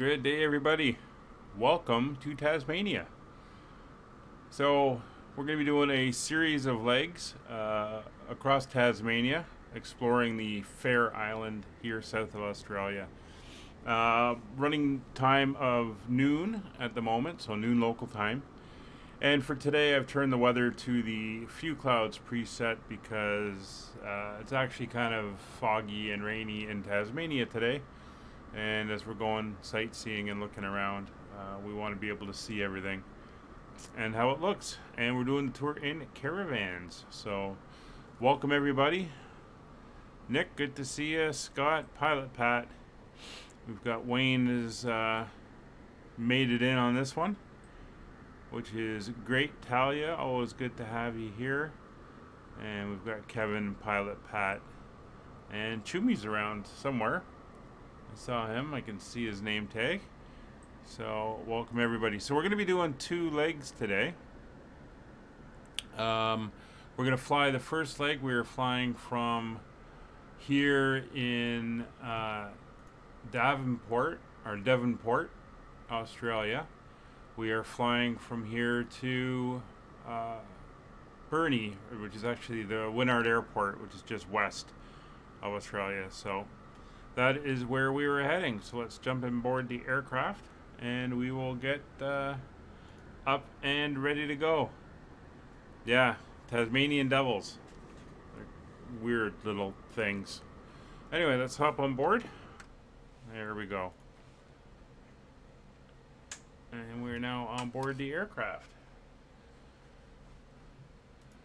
Good day, everybody. Welcome to Tasmania. So we're going to be doing a series of legs across Tasmania, exploring the Fair Island here south of Australia. Running time of noon at the moment, so noon local time. And for today, I've turned the weather to the few clouds preset because it's actually kind of foggy and rainy in Tasmania today. And as we're going sightseeing and looking around, we want to be able to see everything and how it looks. And we're doing the tour in Caravans. So welcome everybody. Nick, good to see you. Scott, Pilot Pat. We've got Wayne has made it in on this one, which is great. Talia, always good to have you here. And we've got Kevin, Pilot Pat, and Chumi's around somewhere. I saw him. I can see his name tag. So welcome everybody. So we're going to be doing two legs today. We're going to fly the first leg. We are flying from here in Devonport, Australia. We are flying from here to Burnie, which is actually the Wynyard Airport, which is just west of Australia. So that is where we were heading. So let's jump on board the aircraft and we will get up and ready to go. Yeah, Tasmanian devils. They're weird little things. Anyway, let's hop on board. There we go. And we're now on board the aircraft.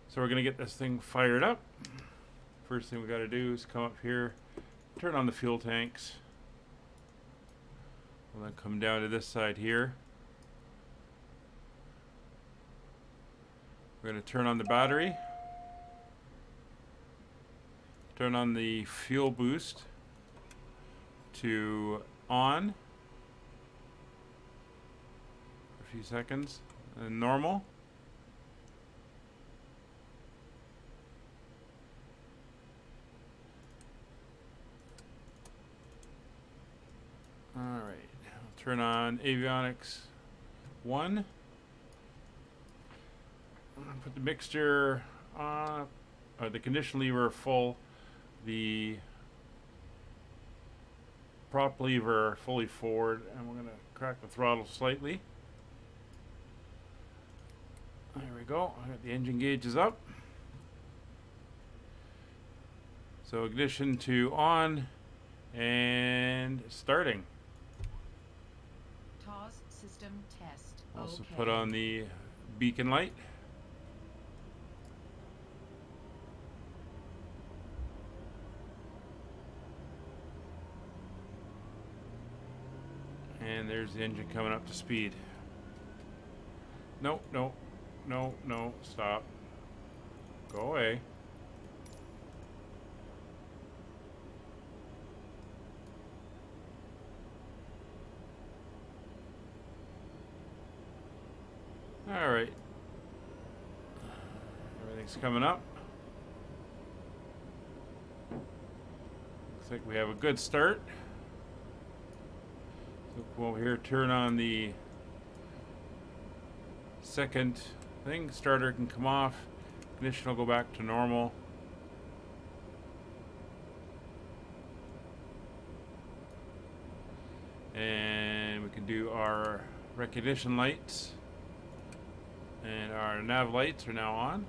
So we're going to get this thing fired up. First thing we got to do is come up here, turn on the fuel tanks. We'll then come down to this side here. We're going to turn on the battery. Turn on the fuel boost to on. A few seconds. And normal. Alright, I'll turn on avionics 1. Put the mixture on, the condition lever full, the prop lever fully forward, and we're going to crack the throttle slightly. There we go, I got the engine gauges up. So ignition to on and starting. System test. Also okay. put on the beacon light. And there's the engine coming up to speed. No, no, no, no, stop. Go away. Alright. Everything's coming up. Looks like we have a good start. So come over here, turn on the second thing. Starter can come off. Ignition will go back to normal. And we can do our recognition lights. And our nav lights are now on.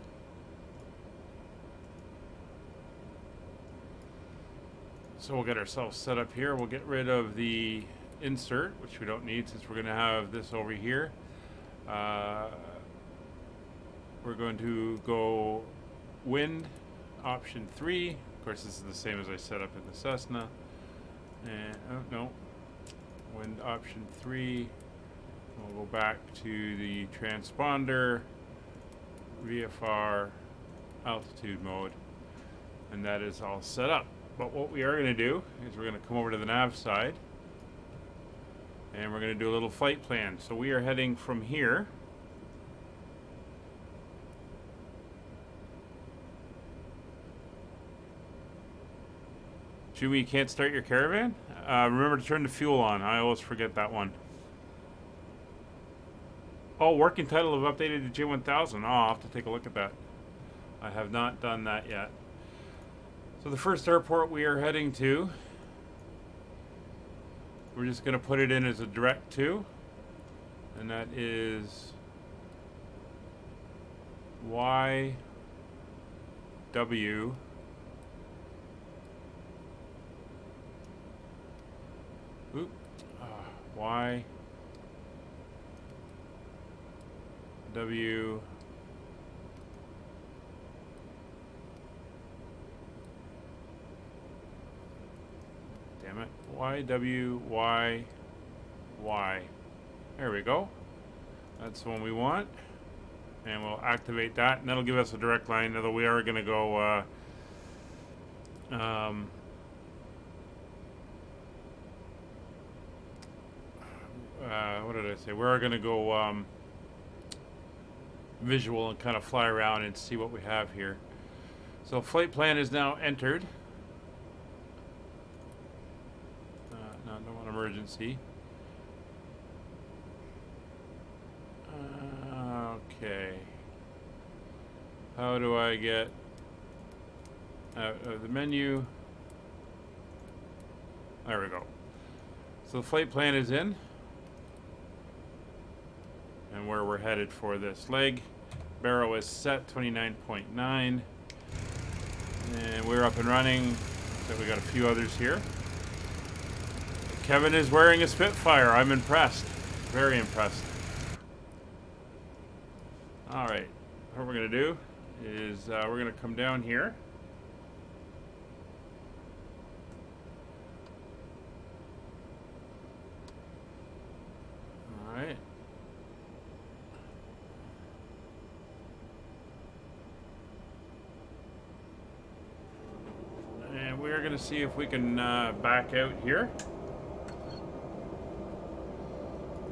So we'll get ourselves set up here. We'll get rid of the insert, which we don't need since we're going to have this over here. We're going to go wind option 3. Of course, this is the same as I set up in the Cessna. And oh no, wind option 3. We'll go back to the transponder, VFR, altitude mode, and that is all set up. But what we are going to do is we're going to come over to the nav side, and we're going to do a little flight plan. So we are heading from here. Jimmy, you can't start your Caravan? Remember to turn the fuel on. I always forget that one. Oh, working title have updated to J1000. Oh, I'll have to take a look at that. I have not done that yet. So the first airport we are heading to, we're just going to put it in as a direct to, and that is YW. Oop. Y. W. Damn it. YWYY. There we go. That's the one we want. And we'll activate that, and that'll give us a direct line, although we are going to go what did I say? We are going to go visual and kind of fly around and see what we have here. So flight plan is now entered. No, don't want emergency. Okay. How do I get out of the menu? There we go. So the flight plan is in. And where we're headed for this leg. Barrow is set 29.9. And we're up and running. So we got a few others here. Kevin is wearing a Spitfire. I'm impressed. Very impressed. Alright. What we're going to do is we're going to come down here. Alright. And we're going to see if we can back out here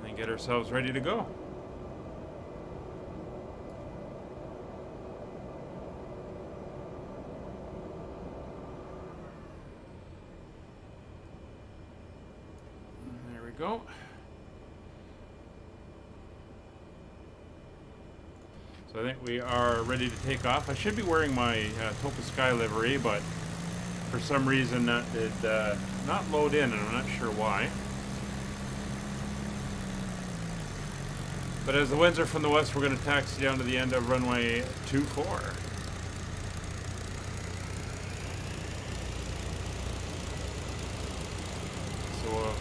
and get ourselves ready to go. There we go. So I think we are ready to take off. I should be wearing my Topa Sky livery, but for some reason that did not load in, and I'm not sure why. But as the winds are from the west, we're going to taxi down to the end of runway 24. So we'll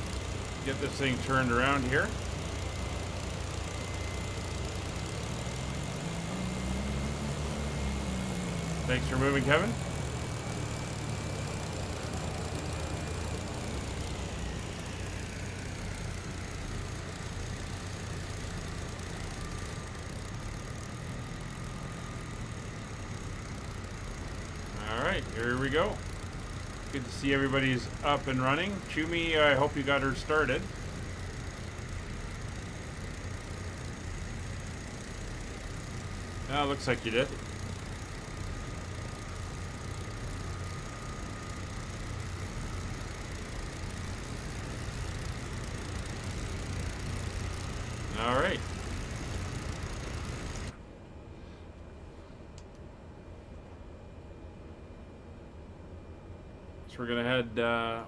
get this thing turned around here. Thanks for moving, Kevin. Alright, here we go. Good to see everybody's up and running. Chumi, I hope you got her started. Oh, looks like you did. All right. So we're going to head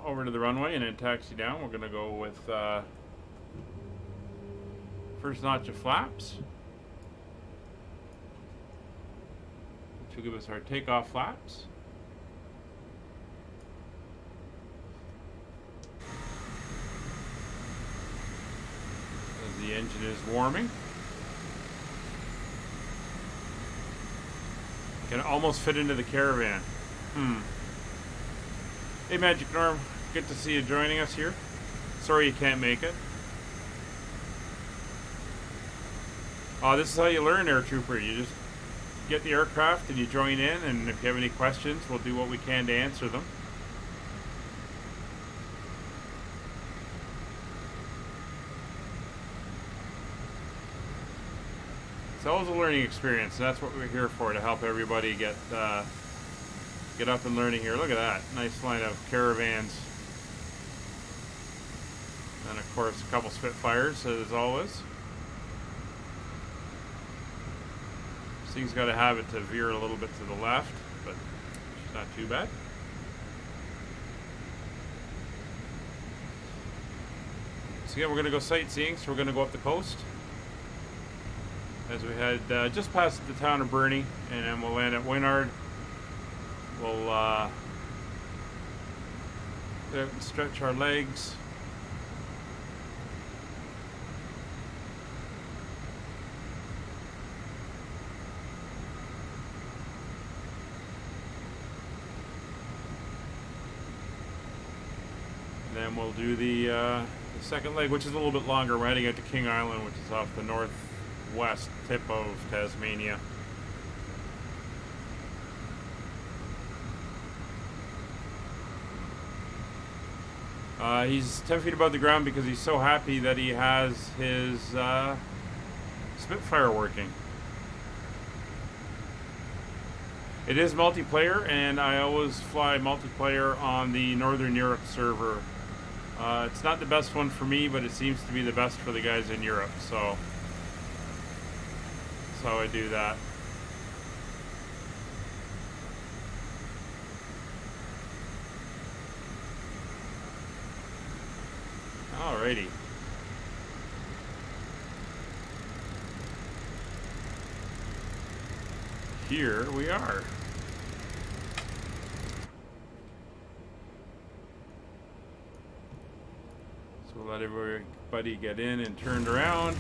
over to the runway and then taxi down. We're going to go with first notch of flaps, which will give us our takeoff flaps. As the engine is warming. Can almost fit into the Caravan. Hey Magic Norm, good to see you joining us here. Sorry you can't make it. This is how you learn, Air Trooper. You just get the aircraft and you join in, and if you have any questions, we'll do what we can to answer them. It's always a learning experience, and that's what we're here for, to help everybody get get up and learning here. Look at that. Nice line of Caravans. And of course, a couple Spitfires, as always. This thing's got to have it to veer a little bit to the left, but it's not too bad. So yeah, we're going to go sightseeing, so we're going to go up the coast. As we head just past the town of Burnie, and then we'll land at Wynyard. We'll stretch our legs. And then we'll do the second leg, which is a little bit longer. We're heading out to King Island, which is off the northwest tip of Tasmania. He's 10 feet above the ground because he's so happy that he has his Spitfire working. It is multiplayer, and I always fly multiplayer on the Northern Europe server. It's not the best one for me, but it seems to be the best for the guys in Europe, so that's how I do that. Alrighty. Here we are. So we'll let everybody get in and turned around.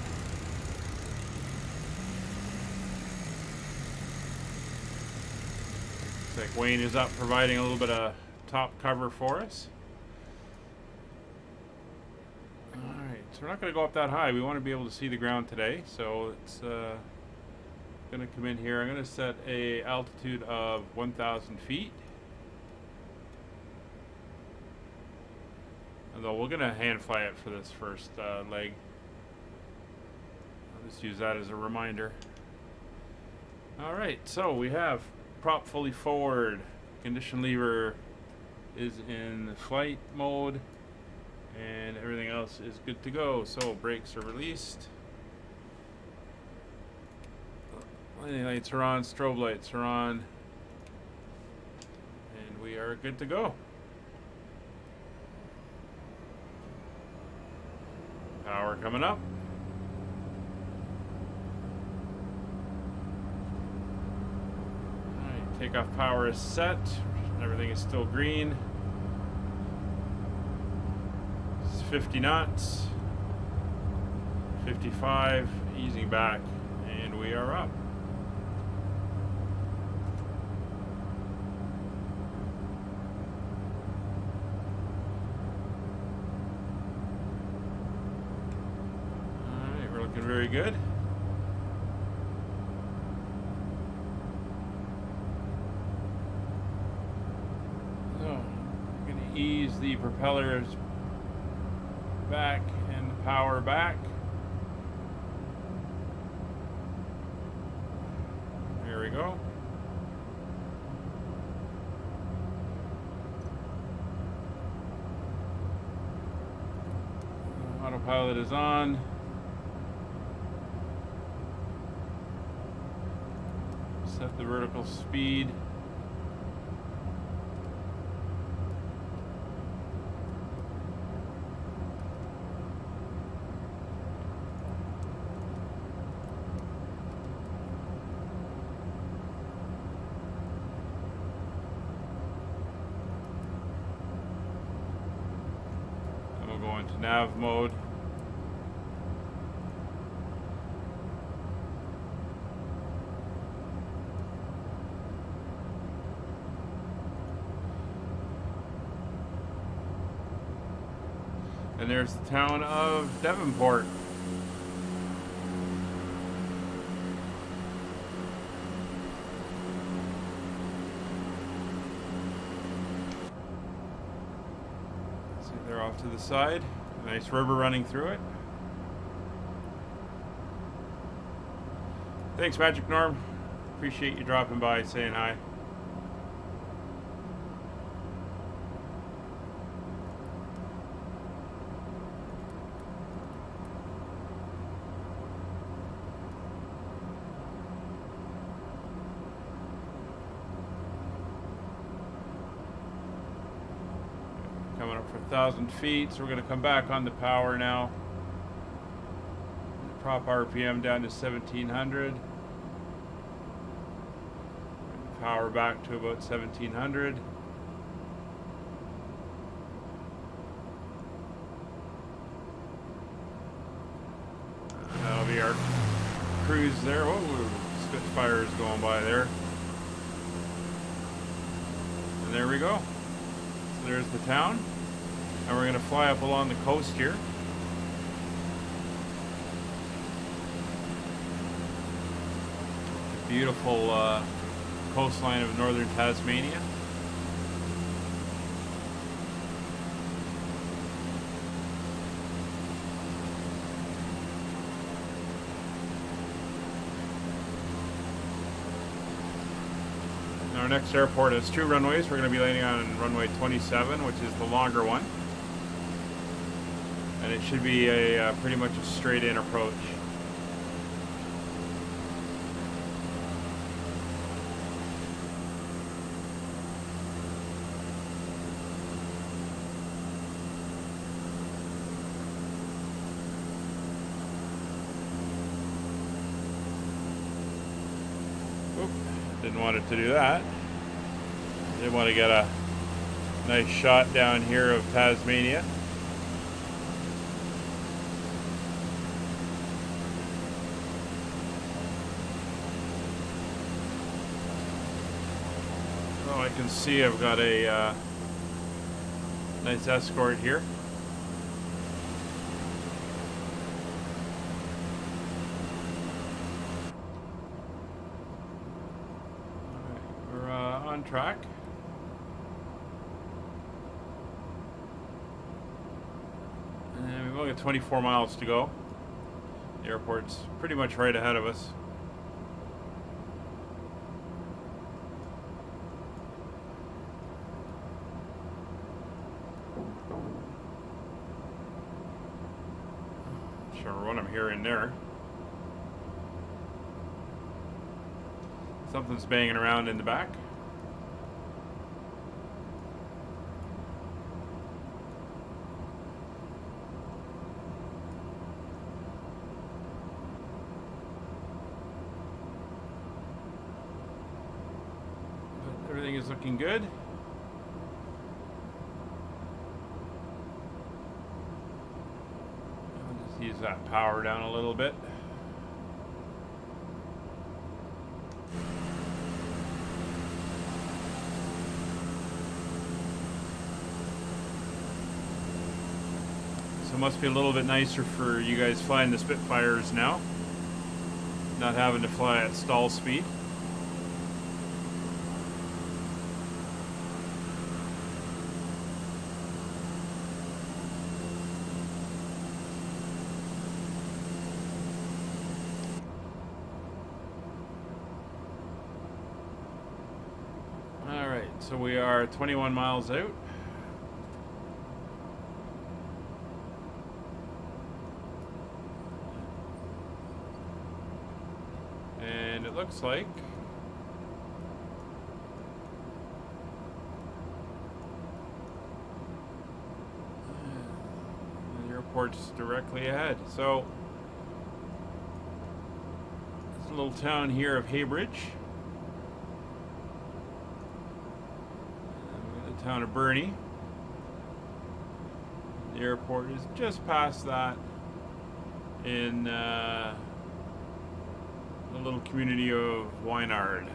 Looks like Wayne is up providing a little bit of top cover for us. Alright, so we're not going to go up that high. We want to be able to see the ground today, so it's going to come in here. I'm going to set a altitude of 1,000 feet. Although we're going to hand fly it for this first leg. I'll just use that as a reminder. Alright, so we have prop fully forward. Condition lever is in flight mode. And everything else is good to go. So brakes are released. Landing lights are on, strobe lights are on. And we are good to go. Power coming up. Alright, takeoff power is set. Everything is still green. 50 knots, 55, easing back, and we are up. Alright, we're looking very good. So, I'm going to ease the propellers back and the power back. There we go. Autopilot is on. Set the vertical speed. Go into nav mode. And there's the town of Devonport. They're off to the side. Nice river running through it. Thanks, Magic Norm. Appreciate you dropping by, saying hi. 1,000 feet, so we're going to come back on the power now. Prop RPM down to 1,700. Power back to about 1,700. That'll be our cruise there. Whoa, Spitfire's going by there. And there we go. So there's the town. And we're going to fly up along the coast here. Beautiful coastline of northern Tasmania. Our next airport has 2 runways. We're going to be landing on runway 27, which is the longer one. And it should be a pretty much a straight-in approach. Didn't want it to do that. Did want to get a nice shot down here of Tasmania. Oh, I can see I've got a nice escort here. On track. And we've only got 24 miles to go. The airport's pretty much right ahead of us. Not sure what I'm hearing there. Something's banging around in the back. Everything is looking good. I'll just use that power down a little bit. So it must be a little bit nicer for you guys flying the Spitfires now, not having to fly at stall speed. So we are 21 miles out. And it looks like the airport's directly ahead. So it's a little town here of Haybridge. Town of Burnie. The airport is just past that in the little community of Wynard.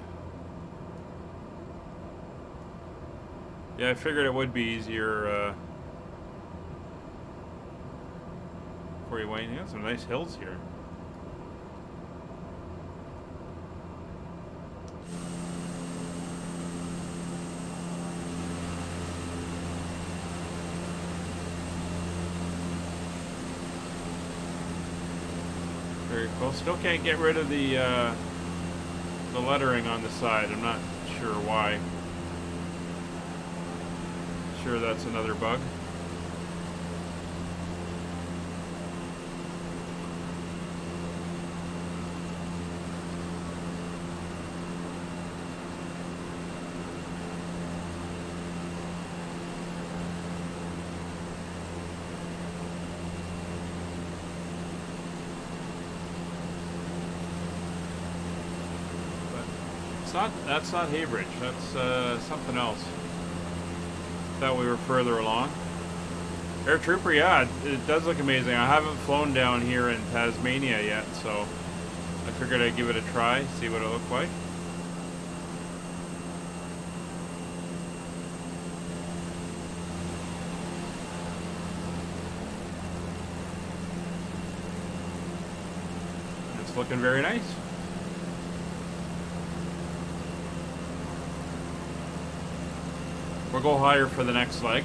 Yeah, I figured it would be easier for you, Wayne. You got some nice hills here. Very cool. Still can't get rid of the lettering on the side. I'm not sure why. Sure, that's another bug. That's not Haybridge. That's something else. Thought we were further along. Air Trooper, yeah, it does look amazing. I haven't flown down here in Tasmania yet, so I figured I'd give it a try, see what it looked like. It's looking very nice. We'll go higher for the next leg.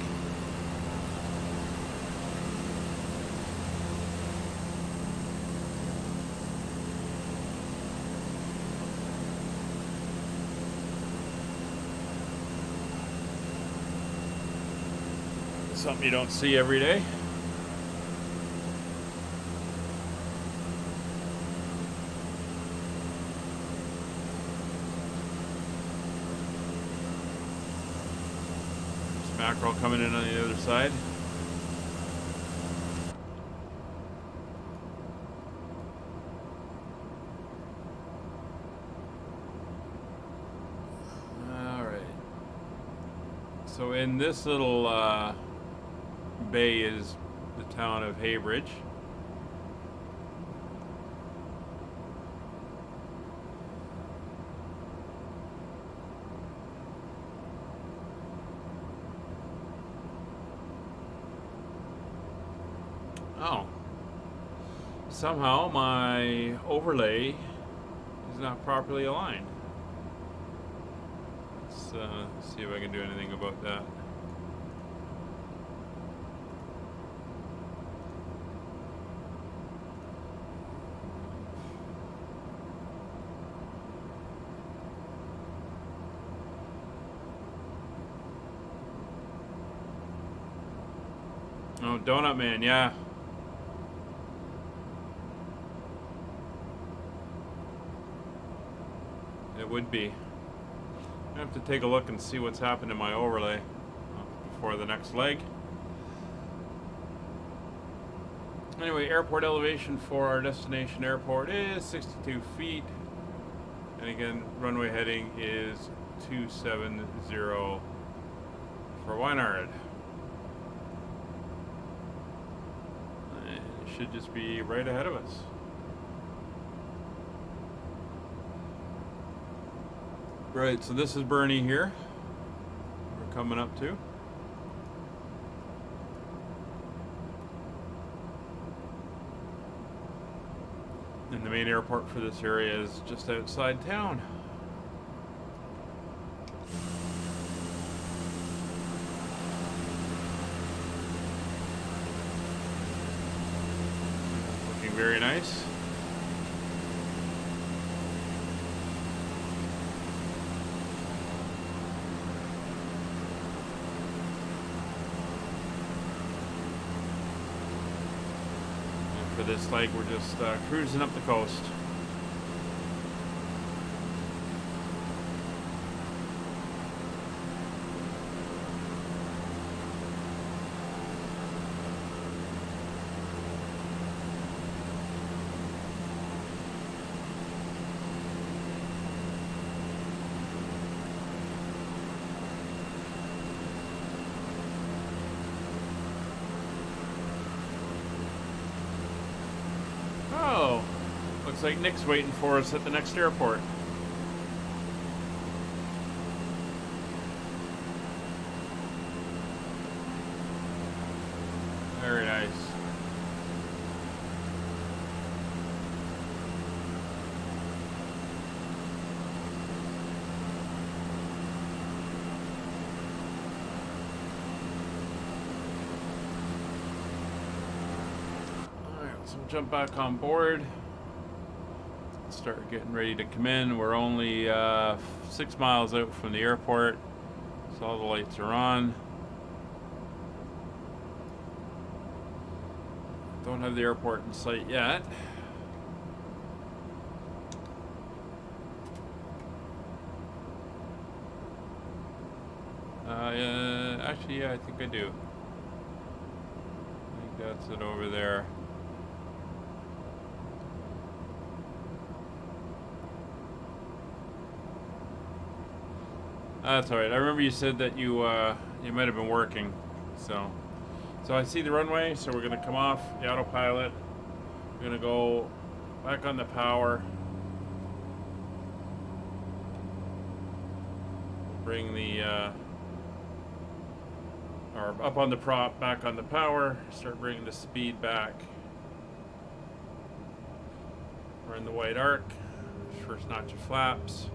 Something you don't see every day. There's mackerel coming in on the other side. All right. So in this little bay is the town of Haybridge. Oh, somehow my overlay is not properly aligned. Let's see if I can do anything about that. Oh, Donut Man, yeah. It would be. I have to take a look and see what's happened to my overlay before the next leg. Anyway, airport elevation for our destination airport is 62 feet. And again, runway heading is 270 for Wynard. It should just be right ahead of us. Right, so this is Burnie here. We're coming up to. And the main airport for this area is just outside town. Looking very nice. For this leg, we're just cruising up the coast. Oh, looks like Nick's waiting for us at the next airport. Very nice. So we'll jump back on board. Start getting ready to come in. We're only 6 miles out from the airport, so all the lights are on. Don't have the airport in sight yet. Actually, yeah, I think I do. I think that's it over there. That's all right. I remember you said that you might have been working, so I see the runway. So we're gonna come off the autopilot. We're gonna go back on the power. Bring the or up on the prop, back on the power. Start bringing the speed back. We're in the white arc. First notch of flaps.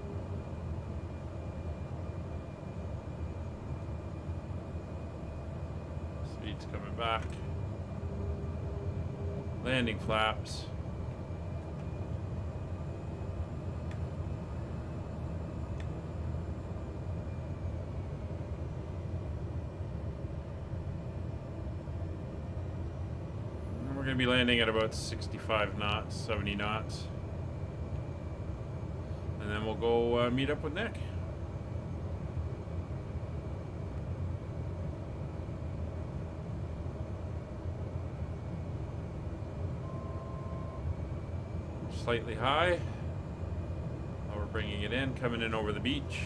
Speed's coming back. Landing flaps. And we're going to be landing at about 65 knots, 70 knots. And then we'll go meet up with Nick. Slightly high. Now we're bringing it in, coming in over the beach.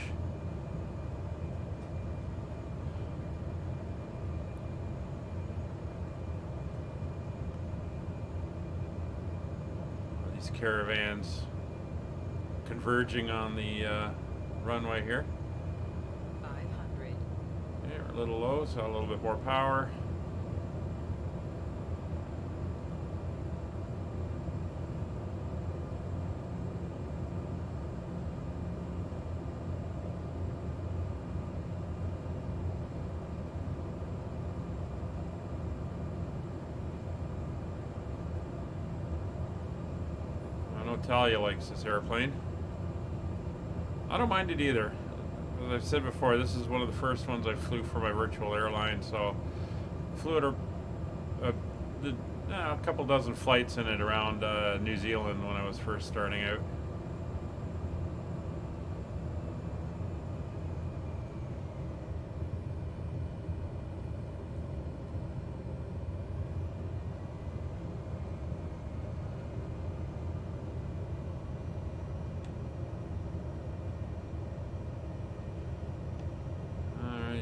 These Caravans converging on the runway here. 500. Okay, we're a little low, so a little bit more power. Talia likes this airplane. I don't mind it either. As I've said before, this is one of the first ones I flew for my virtual airline, so flew it a couple dozen flights in it around New Zealand when I was first starting out.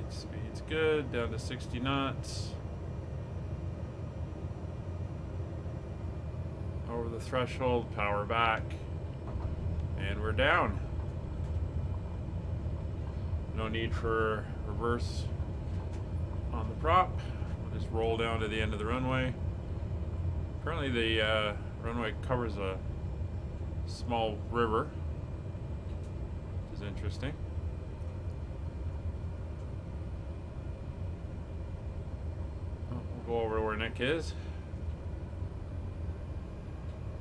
Speed's good, down to 60 knots. Over the threshold, power back, and we're down. No need for reverse on the prop. We'll just roll down to the end of the runway. Currently the runway covers a small river, which is interesting. Go over to where Nick is.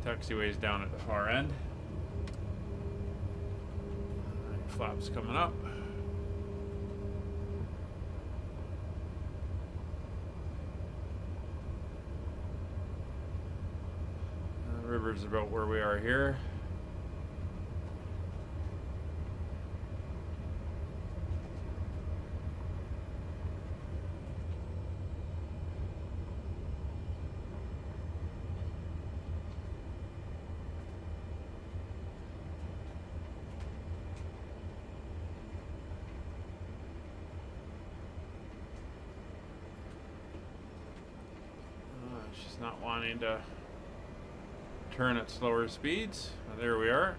Taxiway's down at the far end. Flaps coming up. The river's about where we are here. She's not wanting to turn at slower speeds. There we are.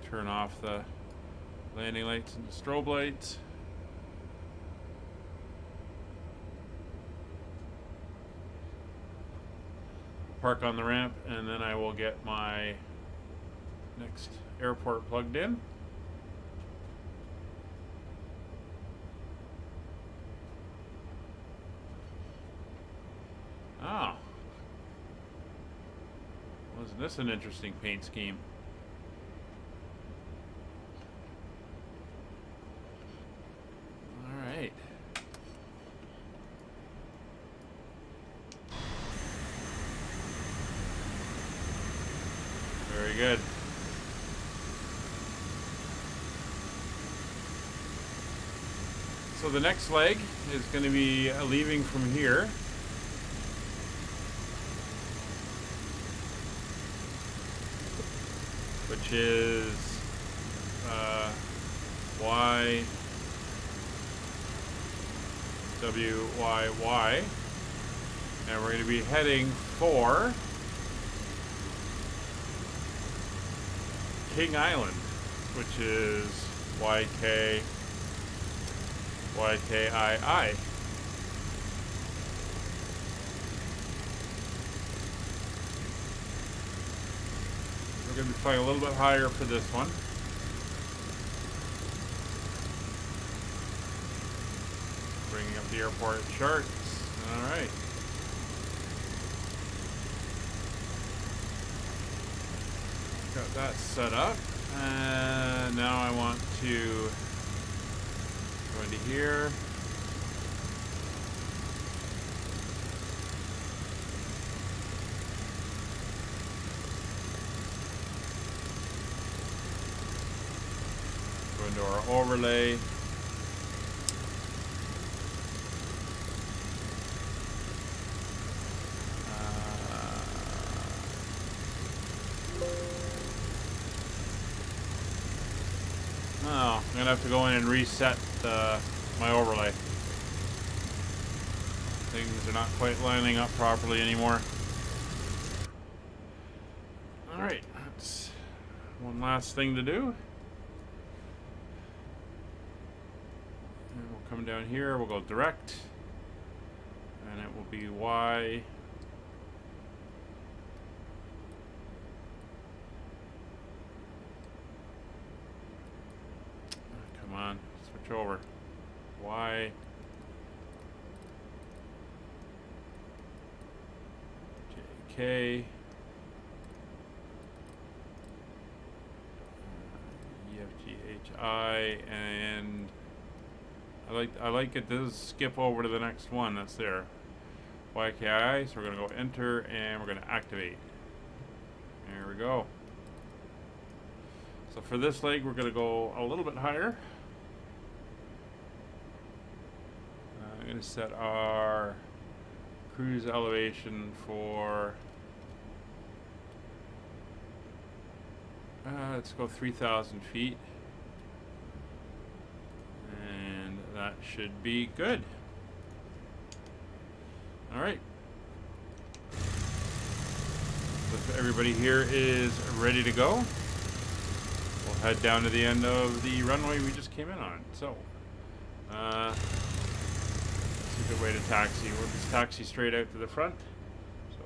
Turn off the landing lights and the strobe lights. Park on the ramp, and then I will get my next airport plugged in. Oh. Wasn't this an interesting paint scheme? All right. Very good. So the next leg is going to be leaving from here. Which is YWYY, and we're going to be heading for King Island, which is YKII. We're going to be flying a little bit higher for this one. Bringing up the airport charts. All right. Got that set up. And now I want to go into here. Go into our overlay. Oh, I'm gonna have to go in and reset my overlay. Things are not quite lining up properly anymore. Alright, that's one last thing to do. And we'll come down here, we'll go direct. And it will be Y. Come on, switch over. Y. JK. EFGHI, and I like it does skip over to the next one that's there. YKII, so we're gonna go enter and we're gonna activate. There we go. So for this leg we're gonna go a little bit higher. I'm gonna set our cruise elevation for let's go 3,000 feet, and that should be good. All right. So everybody here is ready to go. We'll head down to the end of the runway we just came in on. So, it's a good way to taxi. We'll just taxi straight out to the front. So,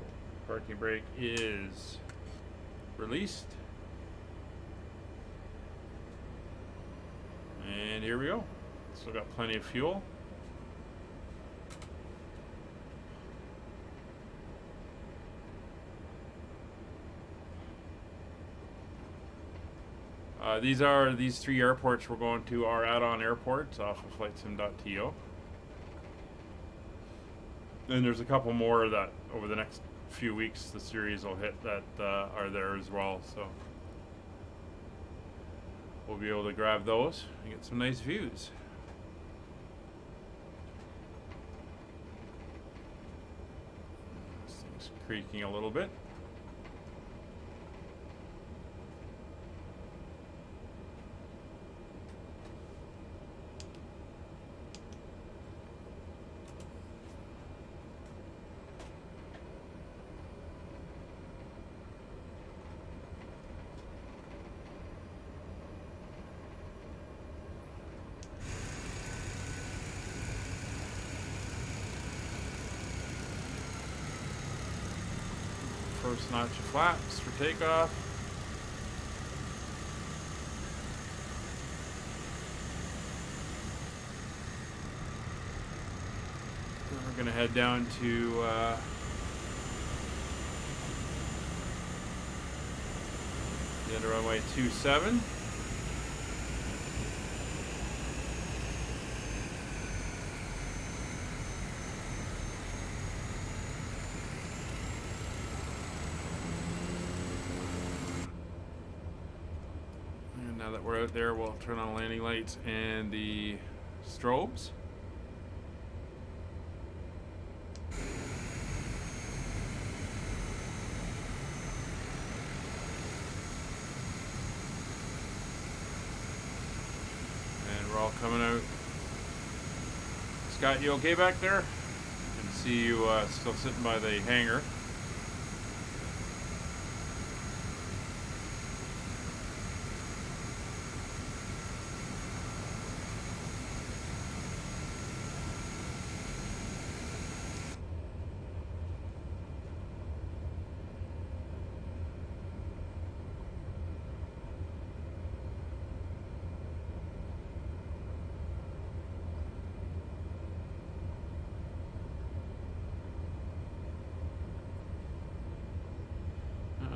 parking brake is released. And here we go. Still got plenty of fuel. These three airports we're going to are add-on airports off of flightsim.to. And there's a couple more that over the next few weeks the series will hit that are there as well. So we'll be able to grab those and get some nice views. This thing's creaking a little bit. First notch of flaps for takeoff. Then we're going to head down to the end of runway 27. Now that we're out there, we'll turn on landing lights and the strobes. all coming out. Scott, you okay back there? I can see you still sitting by the hangar.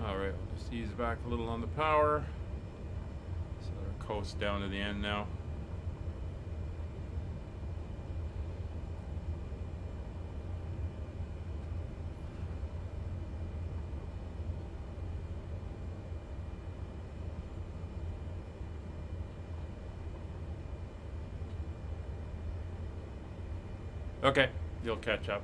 Alright, we'll just ease back a little on the power. So our coast down to the end now. Okay, you'll catch up.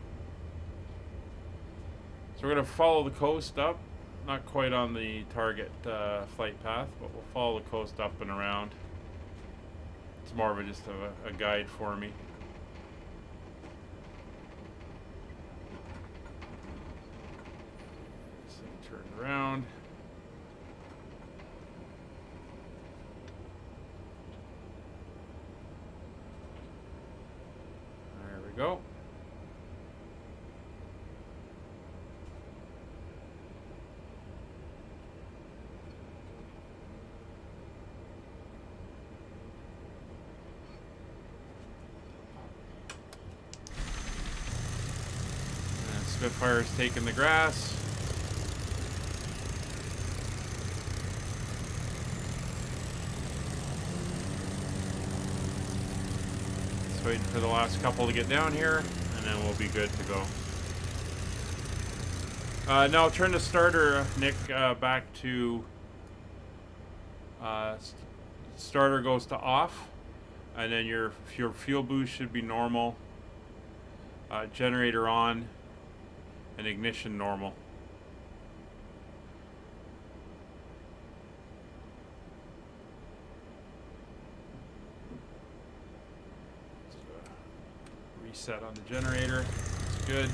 So we're going to follow the coast up. Not quite on the target flight path, but we'll follow the coast up and around. It's more of a, just a guide for me. So turn around. There we go. Spitfire's taking the grass. Just waiting for the last couple to get down here, and then we'll be good to go. Now turn the starter, Nick, back to starter goes to off, and then your fuel boost should be normal. Generator on. And ignition normal. Reset on the generator. It's good.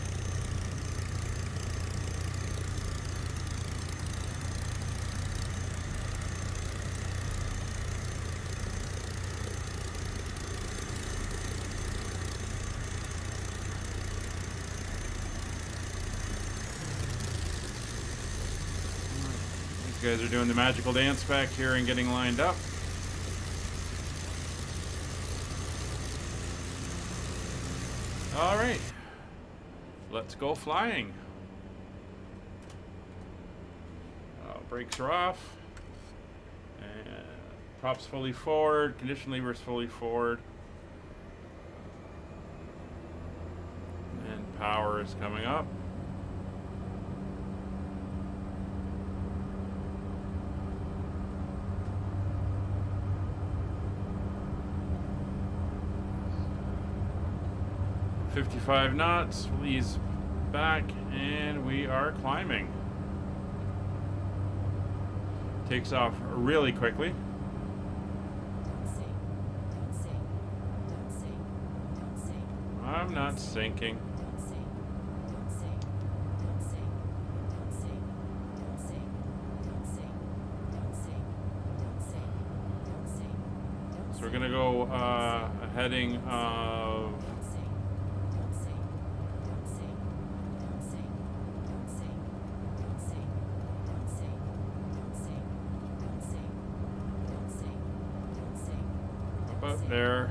You guys are doing the magical dance back here and getting lined up. All right, let's go flying. Brakes are off. And props fully forward, condition levers fully forward. And power is coming up. .55 knots, we'll ease back, and we are climbing. Takes off really quickly. I'm not sinking. So we're gonna go a heading of about there.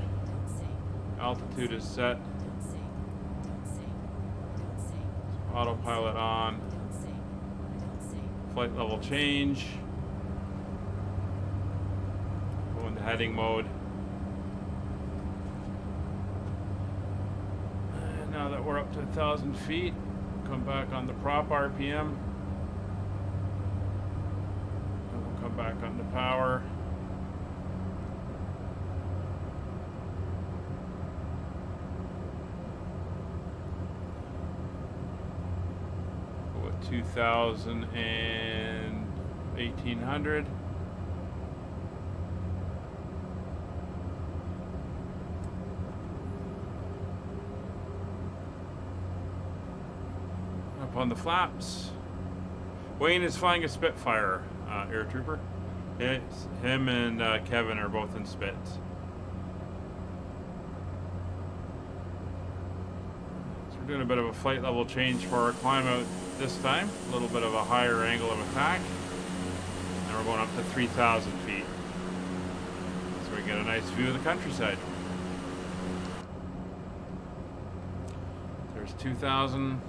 Altitude is set. Autopilot on. Flight level change. Go into heading mode. And now that we're up to 1,000 feet, come back on the prop RPM. And we'll come back on the power. Go at 2,000 and 1,800. on the flaps. Wayne is flying a Spitfire, Air Trooper. Him and Kevin are both in Spits. So we're doing a bit of a flight level change for our climb out this time. A little bit of a higher angle of attack. And we're going up to 3,000 feet. So we get a nice view of the countryside. There's 2,000.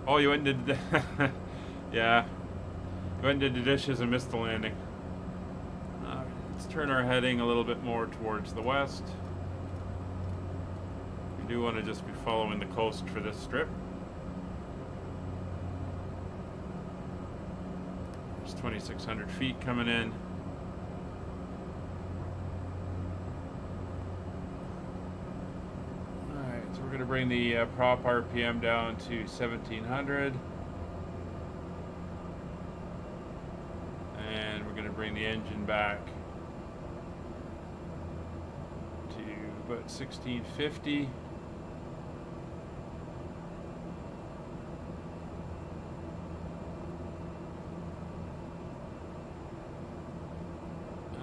Oh, you went and did yeah. You went and did the dishes and missed the landing. Let's turn our heading a little bit more towards the west. We do want to just be following the coast for this strip. There's 2,600 feet coming in. Alright, so we're going to bring the prop RPM down to 1,700. And we're going to bring the engine back to about 1,650.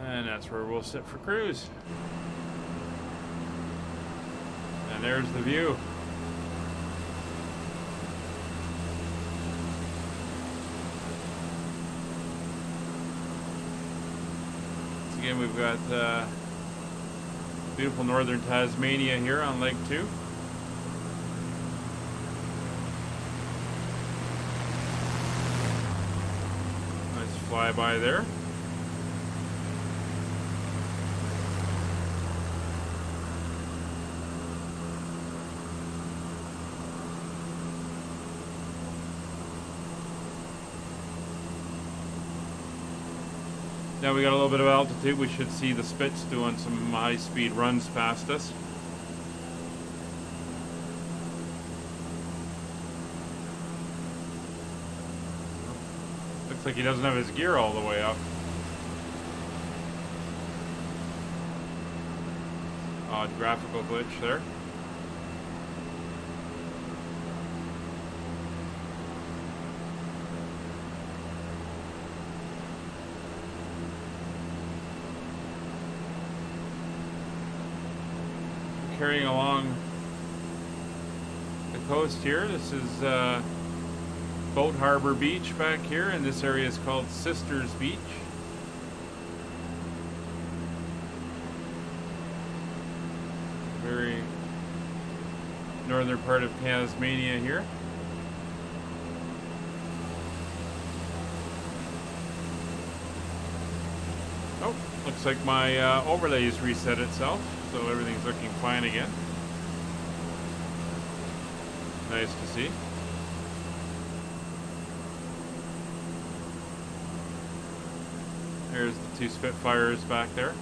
And that's where we'll sit for cruise. And there's the view. Once again, we've got beautiful northern Tasmania here on leg 2. Nice flyby there. Now we got a little bit of altitude. We should see the Spits doing some high-speed runs past us. Looks like he doesn't have his gear all the way up. Odd graphical glitch there. Carrying along the coast here. This is Boat Harbor Beach back here, and this area is called Sisters Beach. Very northern part of Tasmania here. Oh, looks like my overlays reset itself. So everything's looking fine again. Nice to see. There's the 2 Spitfires back there.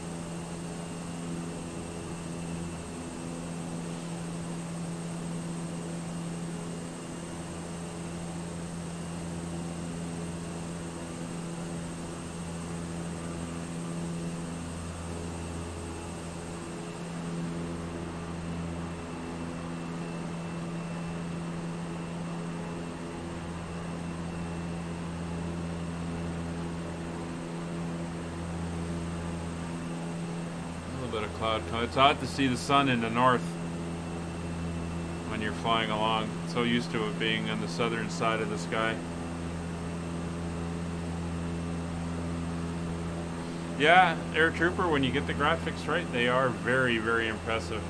Bit of cloud cover. It's odd to see the sun in the north when you're flying along. So used to it being on the southern side of the sky. Yeah, Air Trooper, when you get the graphics right, they are very, very impressive.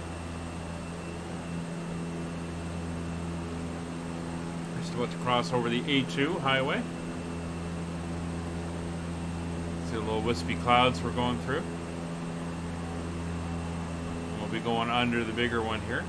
Just about to cross over the A2 highway. See the little wispy clouds we're going through. We'll be going under the bigger one here.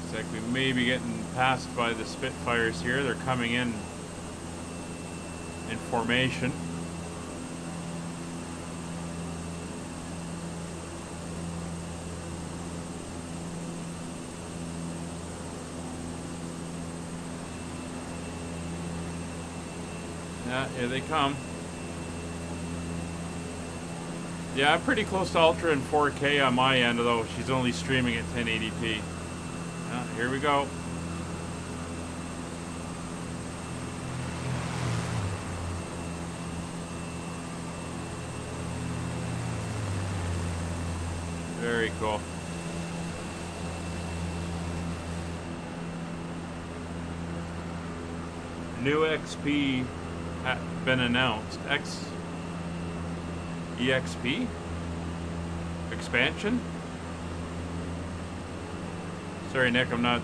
Looks like we may be getting passed by the Spitfires here. They're coming in in formation. Yeah, here they come. Yeah, I'm pretty close to Ultra and 4K on my end, although she's only streaming at 1080p. Yeah, here we go. Very cool. New XP had been announced. EXP? Expansion? Sorry, Nick, I'm not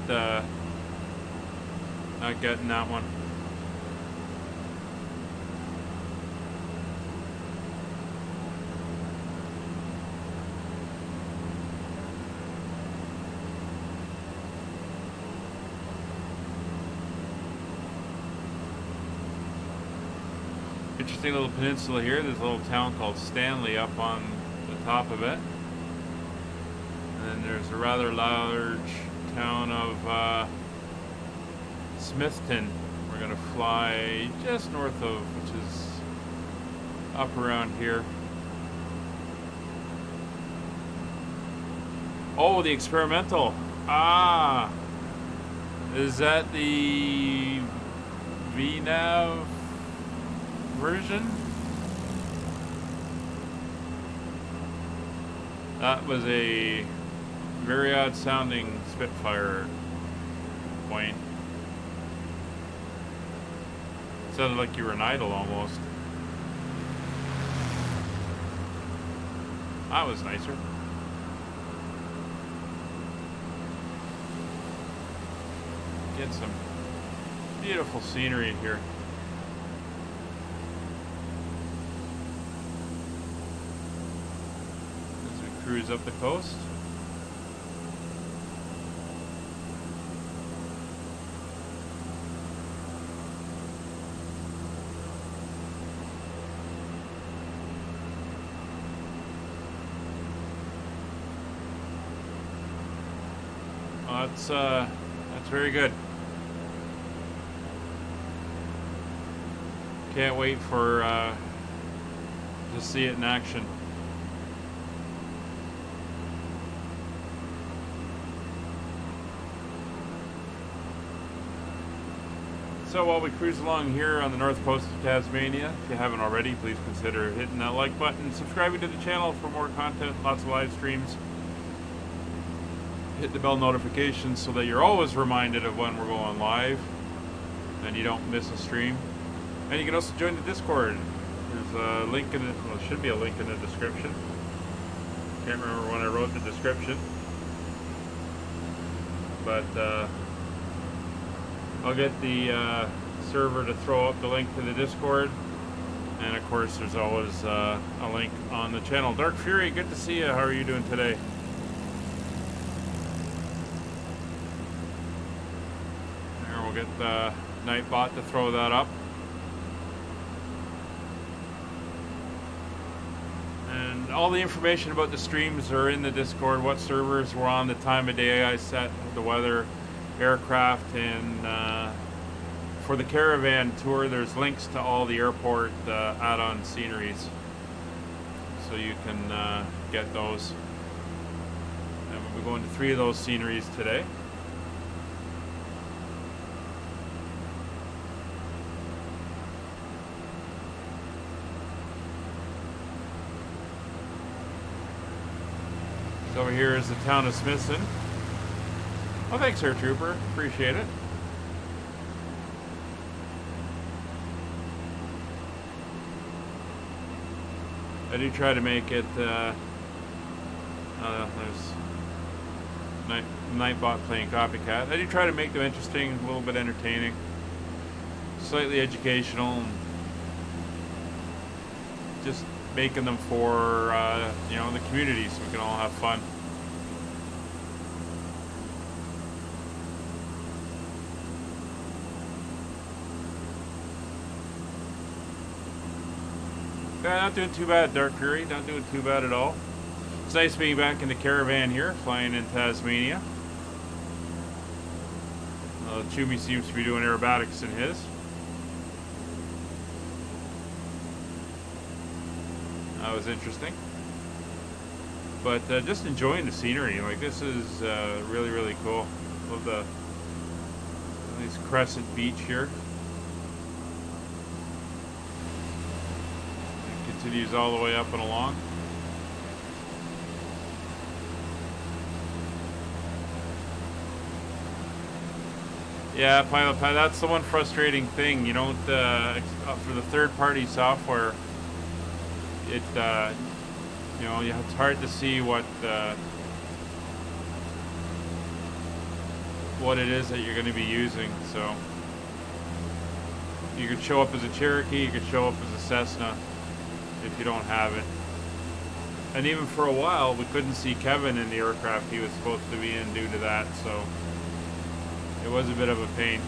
getting that one. Interesting little peninsula here. There's a little town called Stanley up on the top of it. And then there's a rather large town of Smithton. We're going to fly just north of, which is up around here. Oh, the experimental. Ah! Is that the VNAV version? That was a very odd sounding Spitfire plane. Sounded like you were an idol almost. That was nicer. Get some beautiful scenery here. Cruise up the coast. Well, that's very good. Can't wait for to see it in action. So while we cruise along here on the north coast of Tasmania, if you haven't already, please consider hitting that like button, subscribing to the channel for more content, lots of live streams. Hit the bell notifications so that you're always reminded of when we're going live and you don't miss a stream. And you can also join the Discord. There's a link in it, well, there should be a link in the description. Can't remember when I wrote the description. But I'll get the server to throw up the link to the Discord. And of course, there's always a link on the channel. Dark Fury, good to see you. How are you doing today? There, we'll get the Nightbot to throw that up. And all the information about the streams are in the Discord. What servers we're on, the time of day I set, the weather, aircraft, and for the caravan tour there's links to all the airport add-on sceneries, so you can get those. And we'll be going to 3 of those sceneries today. So over here is the town of Smithson. Oh, thanks, Air Trooper. Appreciate it. I do try to make it, there's Nightbot playing Copycat. I do try to make them interesting, a little bit entertaining, slightly educational, and just making them for, you know, the community so we can all have fun. Yeah, not doing too bad, Dark Fury. Not doing too bad at all. It's nice being back in the Caravan here, flying in Tasmania. Chumi seems to be doing aerobatics in his. That was interesting. But just enjoying the scenery. Like, this is really, really cool. Love the nice crescent beach here. It continues all the way up and along. Yeah, Pilot, that's the one frustrating thing. You don't, for the third-party software, it, you know, it's hard to see what it is that you're going to be using. So you could show up as a Cherokee, you could show up as a Cessna if you don't have it. And even for a while, we couldn't see Kevin in the aircraft he was supposed to be in due to that. So it was a bit of a pain.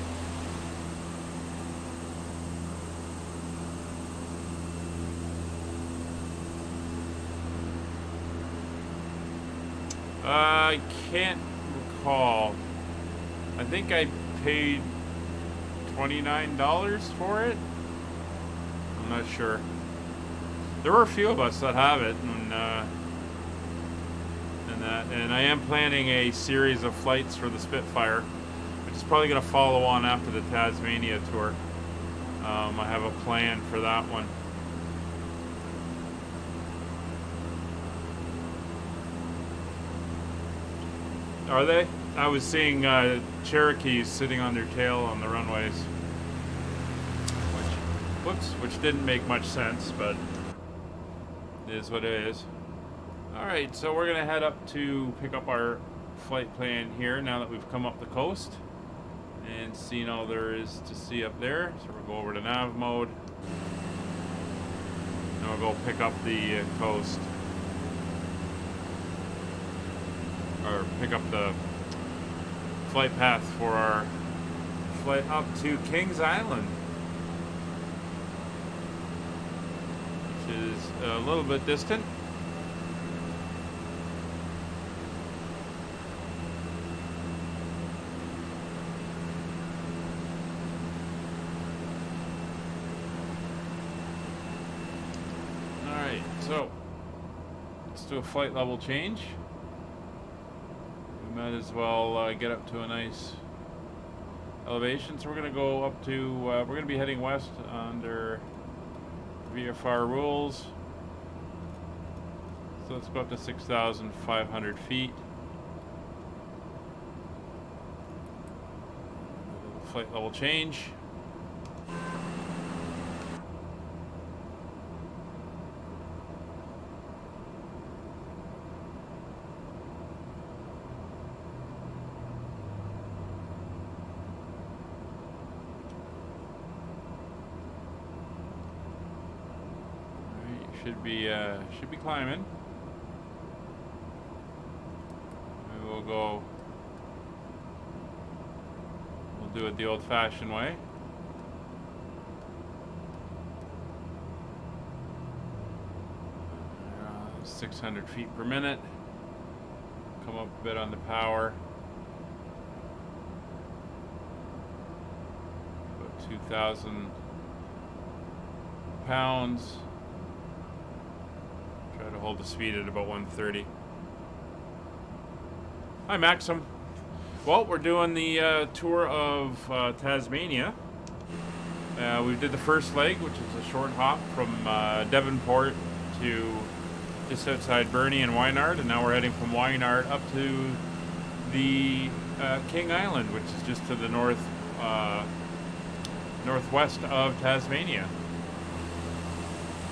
I can't recall. I think I paid $29 for it. I'm not sure. There were a few of us that have it, and I am planning a series of flights for the Spitfire, which is probably going to follow on after the Tasmania tour. I have a plan for that one. Are they? I was seeing Cherokees sitting on their tail on the runways, which didn't make much sense, but it is what it is. All right, so we're gonna head up to pick up our flight plan here now that we've come up the coast and seen all there is to see up there. So we'll go over to nav mode, and we'll go pick up the coast. Or pick up the flight path for our flight up to Kings Island, which is a little bit distant. Alright, so let's do a flight level change. Might as well get up to a nice elevation. So we're going to go up to, we're going to be heading west under VFR rules. So let's go up to 6,500 feet. Flight level change. Should be climbing. Maybe we'll go. We'll do it the old-fashioned way. 600 feet per minute. Come up a bit on the power. About 2,000 pounds. Try to hold the speed at about 130. Hi, Maxim. Well, we're doing the tour of Tasmania. We did the first leg, which is a short hop from Devonport to just outside Burnie and Wynard, and now we're heading from Wynard up to the King Island, which is just to the northwest of Tasmania.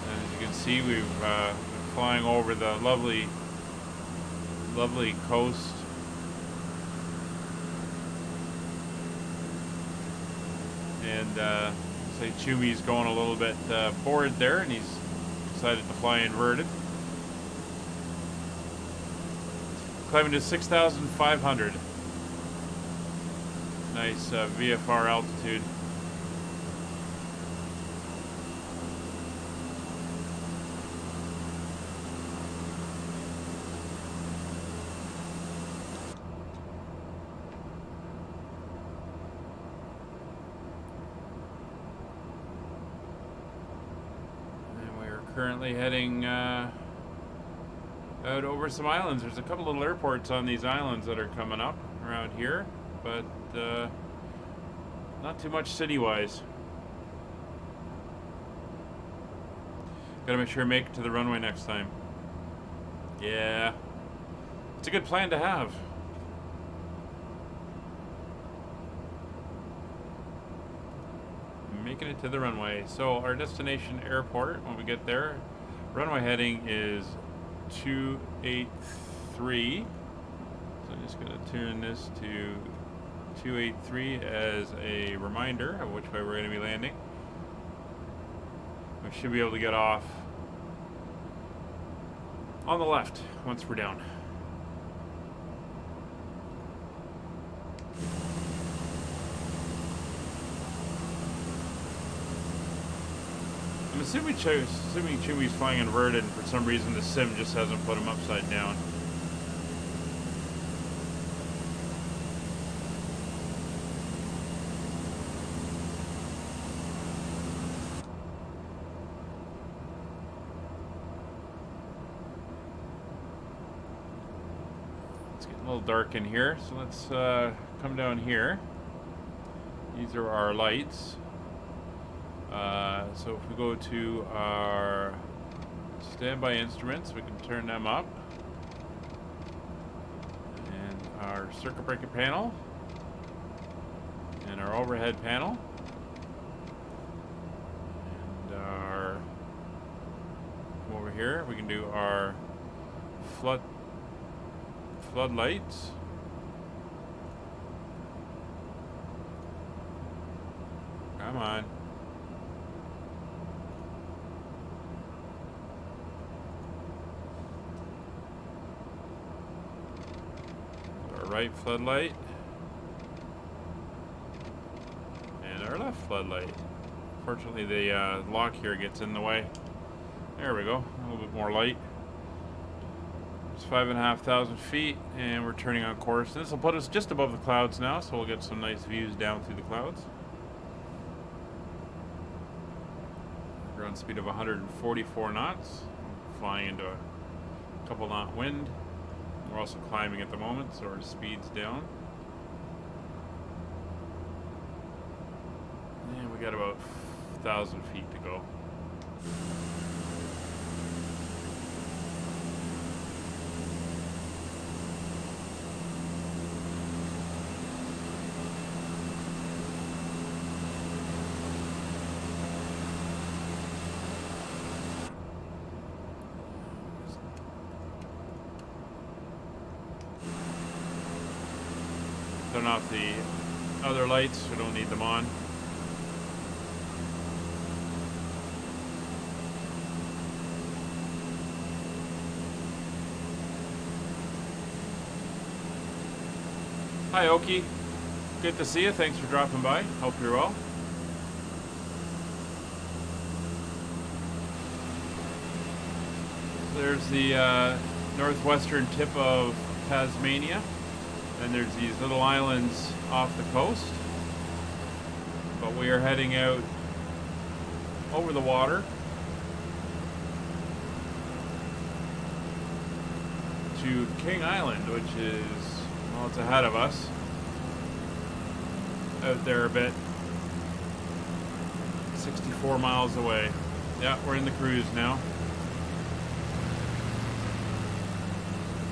And as you can see, we've been flying over the lovely coast. And say Chewy's going a little bit bored there, and he's decided to fly inverted. Climbing to 6,500. Nice VFR altitude. currently heading out over some islands. There's a couple little airports on these islands that are coming up around here, but not too much city-wise. Gotta make sure I make it to the runway next time. Yeah. It's a good plan to have. Making it to the runway. So our destination airport, when we get there, runway heading is 283. So I'm just going to turn this to 283 as a reminder of which way we're going to be landing. We should be able to get off on the left once we're down. I'm assuming Chewy's flying inverted, and for some reason the sim just hasn't put him upside down. It's getting a little dark in here, so let's come down here. These are our lights. So if we go to our standby instruments, we can turn them up. And our circuit breaker panel. And our overhead panel. And our, come over here, we can do our floodlights. Come on. Right floodlight and our left floodlight. Fortunately, the lock here gets in the way. There we go. A little bit more light. It's 5,500 feet, and we're turning on course. This will put us just above the clouds now, so we'll get some nice views down through the clouds. We're on speed of 144 knots, flying into a couple knot wind. We're also climbing at the moment, so our speed's down. And we got about 1,000 feet to go. Turn off the other lights, we don't need them on. Hi Oki, good to see you, thanks for dropping by, hope you're well. There's the northwestern tip of Tasmania. And there's these little islands off the coast, but we are heading out over the water to King Island, which is, well, it's ahead of us, out there a bit, 64 miles away. Yeah, we're in the cruise now.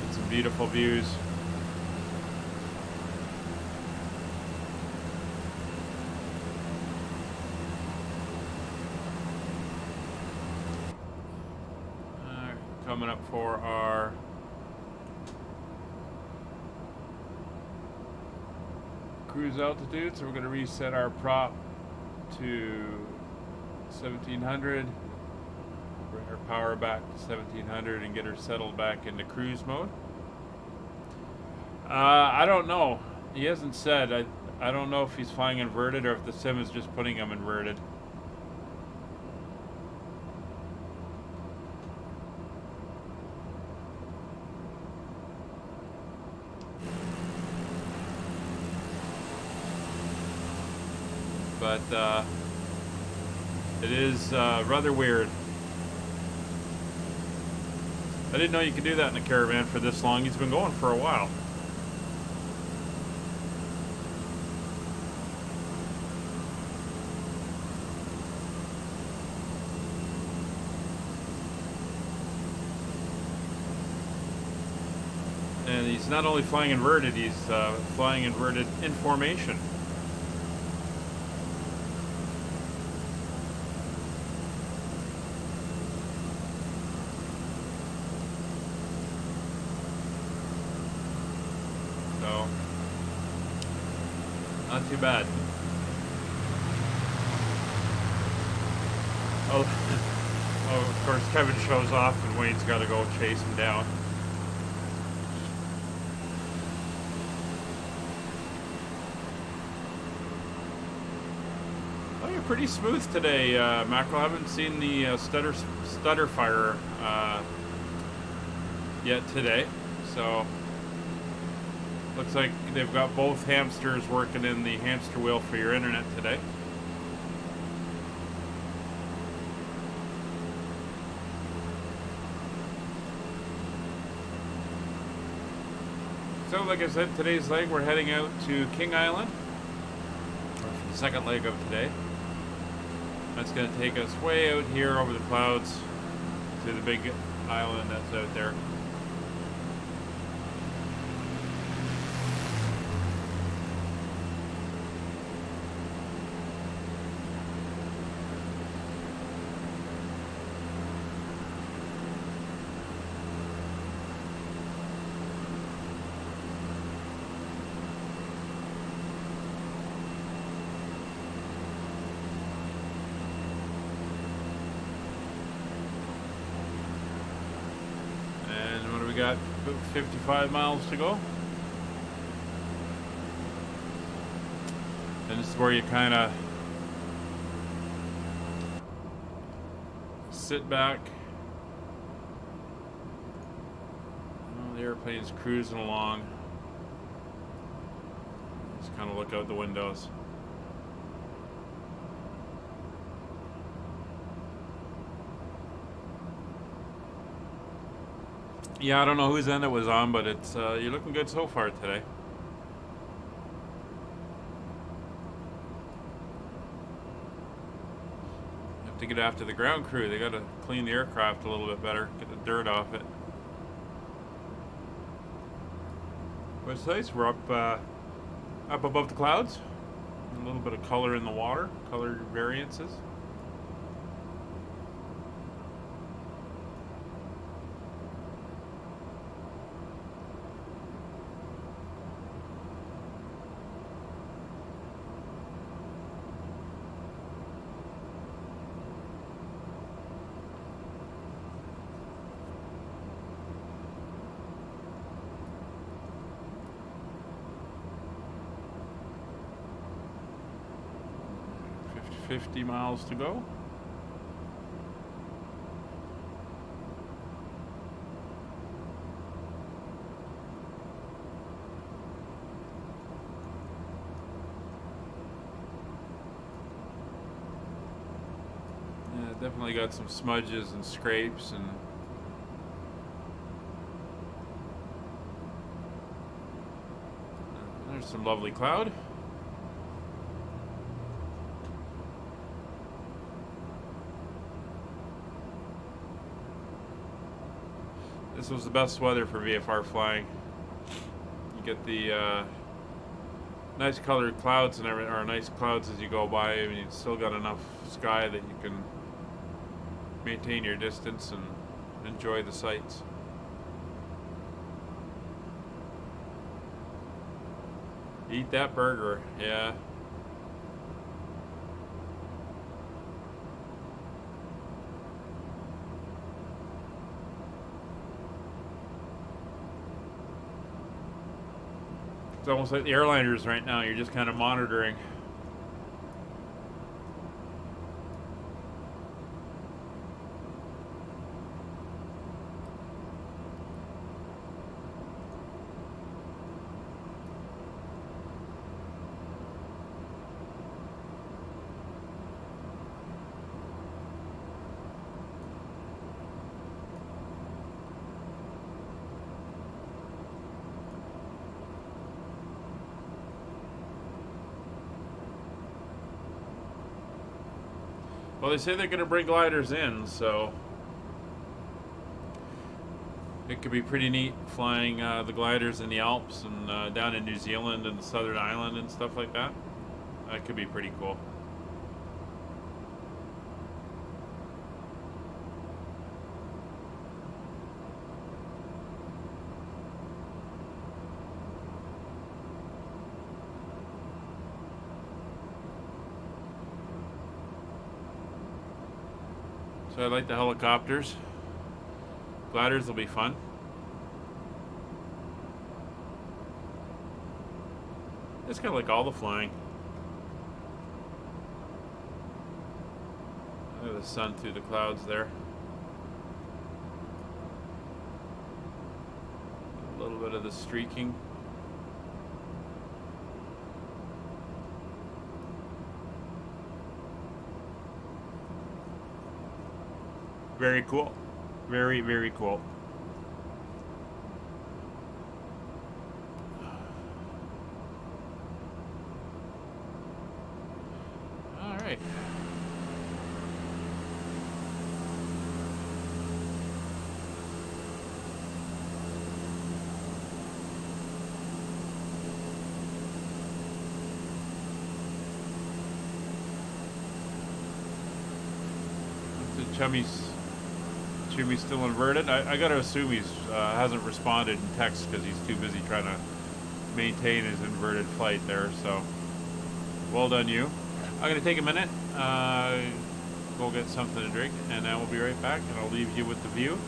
Get some beautiful views. Coming up for our cruise altitude, so we're going to reset our prop to 1700, bring our power back to 1700 and get her settled back into cruise mode. I don't know, he hasn't said. I don't know if he's flying inverted or if the sim is just putting him inverted. But it is rather weird. I didn't know you could do that in a Caravan for this long. He's been going for a while. And he's not only flying inverted, he's flying inverted in formation. So, not too bad. Oh, oh, of course, Kevin shows off and Wayne's got to go chase him down. Pretty smooth today, Mackerel. I haven't seen the stutter fire yet today, so looks like they've got both hamsters working in the hamster wheel for your internet today. So, like I said, today's leg we're heading out to King Island for the second leg of today. That's going to take us way out here over the clouds to the big island that's out there. Got about 55 miles to go. And this is where you kind of sit back. Oh, the airplane's cruising along. Just kind of look out the windows. Yeah, I don't know whose end it was on, but it's you're looking good so far today. You have to get after the ground crew. They got to clean the aircraft a little bit better, get the dirt off it. But it's nice. We're up above the clouds. A little bit of color in the water, color variances. $50 miles to go. Yeah, definitely got some smudges and scrapes and there's some lovely cloud. This was the best weather for VFR flying. You get the nice colored clouds and everything, or nice clouds as you go by. I mean, you've still got enough sky that you can maintain your distance and enjoy the sights. Eat that burger, yeah. It's almost like the airliners right now. You're just kind of monitoring. Well, they say they're going to bring gliders in, so it could be pretty neat flying the gliders in the Alps and down in New Zealand and the Southern Island and stuff like that. That could be pretty cool. So I like the helicopters. Gliders will be fun. It's kind of like all the flying. Look at the sun through the clouds there. A little bit of the streaking. Very cool. Very, very cool. All right. Chummy's still inverted. I got to assume he's hasn't responded in text because he's too busy trying to maintain his inverted flight there. So, well done you. I'm going to take a minute, go get something to drink, and then we'll be right back. And I'll leave you with the view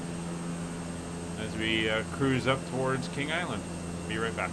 as we cruise up towards King Island. Be right back.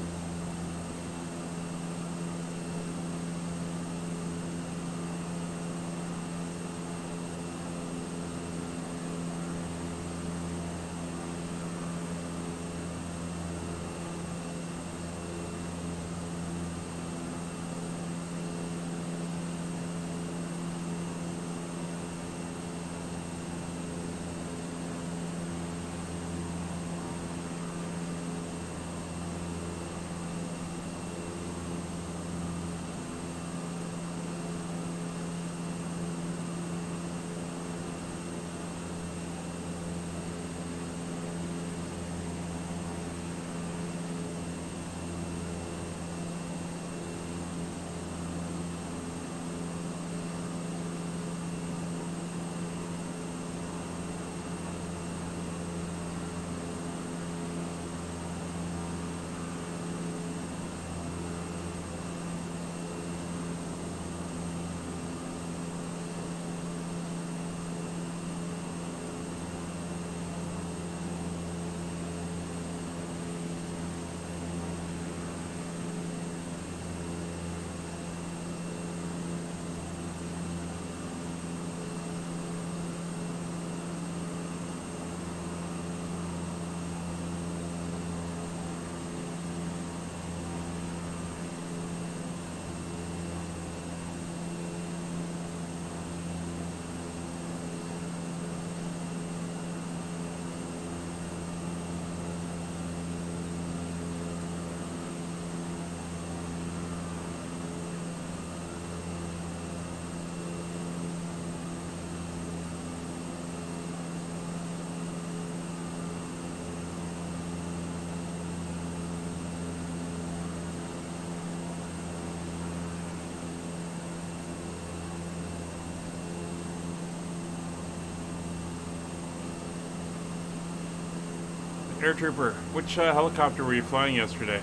Air Trooper, which helicopter were you flying yesterday?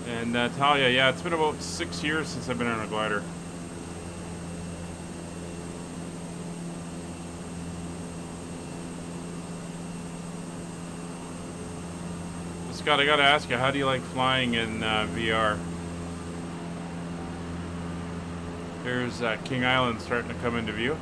And Talia, yeah, it's been about 6 years since I've been on a glider. Scott, I gotta ask you, how do you like flying in VR? There's King Island starting to come into view.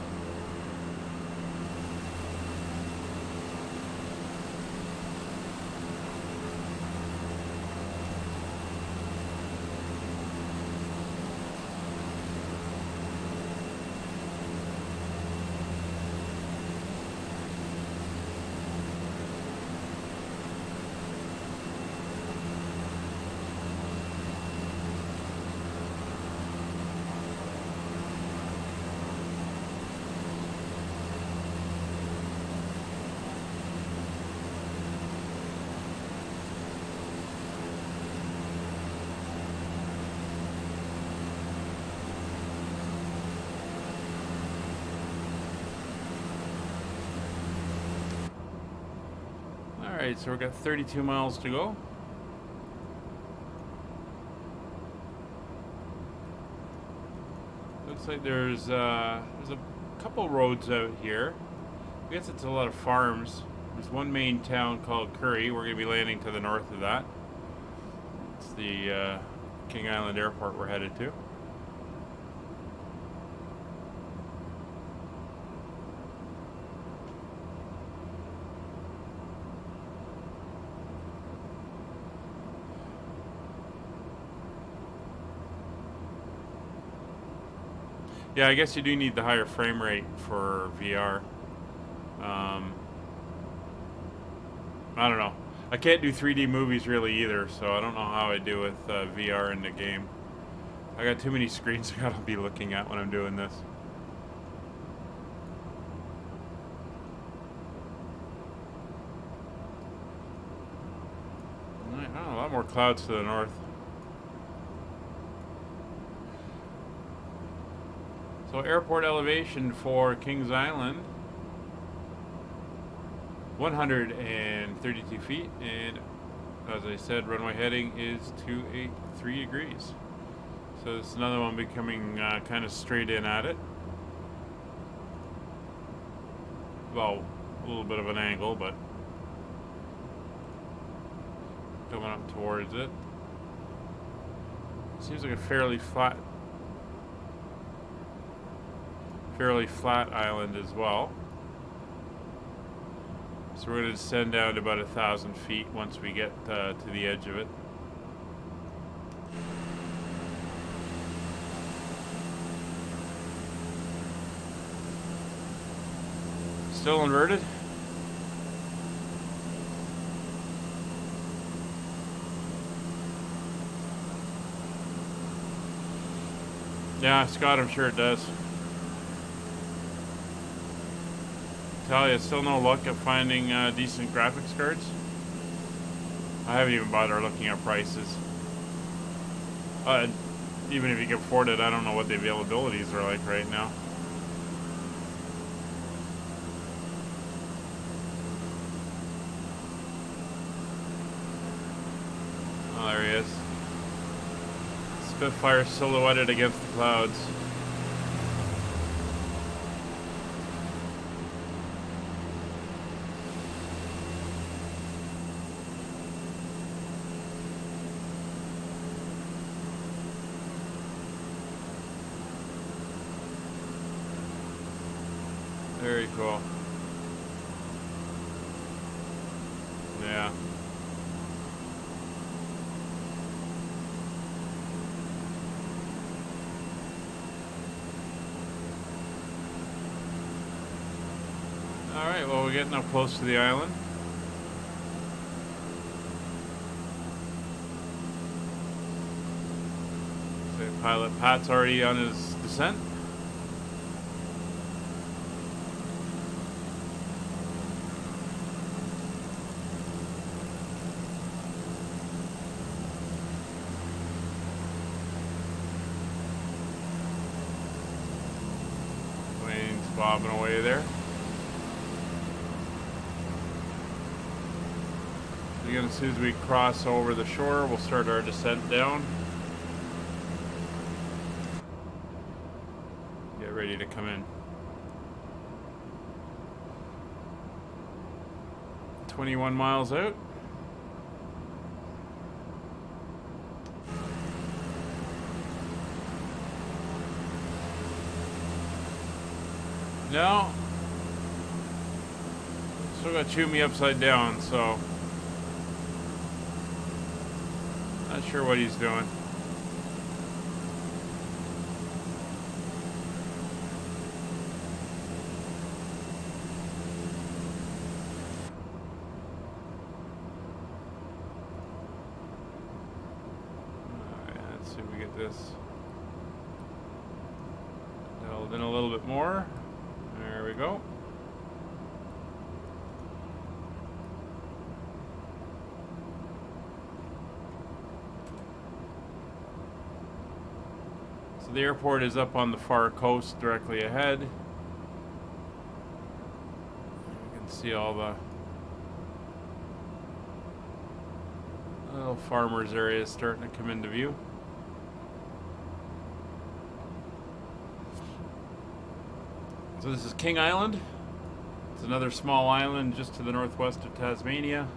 Alright, so we've got 32 miles to go. Looks like there's a couple roads out here. I guess it's a lot of farms. There's one main town called Curry. We're going to be landing to the north of that. It's the King Island Airport we're headed to. Yeah, I guess you do need the higher frame rate for VR. I don't know. I can't do 3D movies really either, so I don't know how I do with VR in the game. I got too many screens I gotta be looking at when I'm doing this. Alright, oh, a lot more clouds to the north. So airport elevation for Kings Island, 132 feet, and as I said, runway heading is 283 degrees. So this is another one becoming kind of straight in at it. Well, a little bit of an angle, but coming up towards it. Seems like a fairly flat island as well. So we're going to descend down to about 1,000 feet once we get to the edge of it. Still inverted? Yeah, Scott, I'm sure it does. Tell you, still no luck at finding decent graphics cards. I haven't even bothered looking at prices. Even if you can afford it, I don't know what the availabilities are like right now. Oh, there he is. Spitfire silhouetted against the clouds. Very cool. Yeah. Alright, well, we're getting up close to the island. So pilot Pat's already on his descent. Bobbing away there. Again, as soon as we cross over the shore, we'll start our descent down. Get ready to come in. 21 miles out. No. Still got to chew me upside down, so not sure what he's doing. Alright, let's see if we get this dialed in a little bit more. There we go. So the airport is up on the far coast directly ahead. You can see all the Little farmers area is starting to come into view. So this is King Island. It's another small island just to the northwest of Tasmania.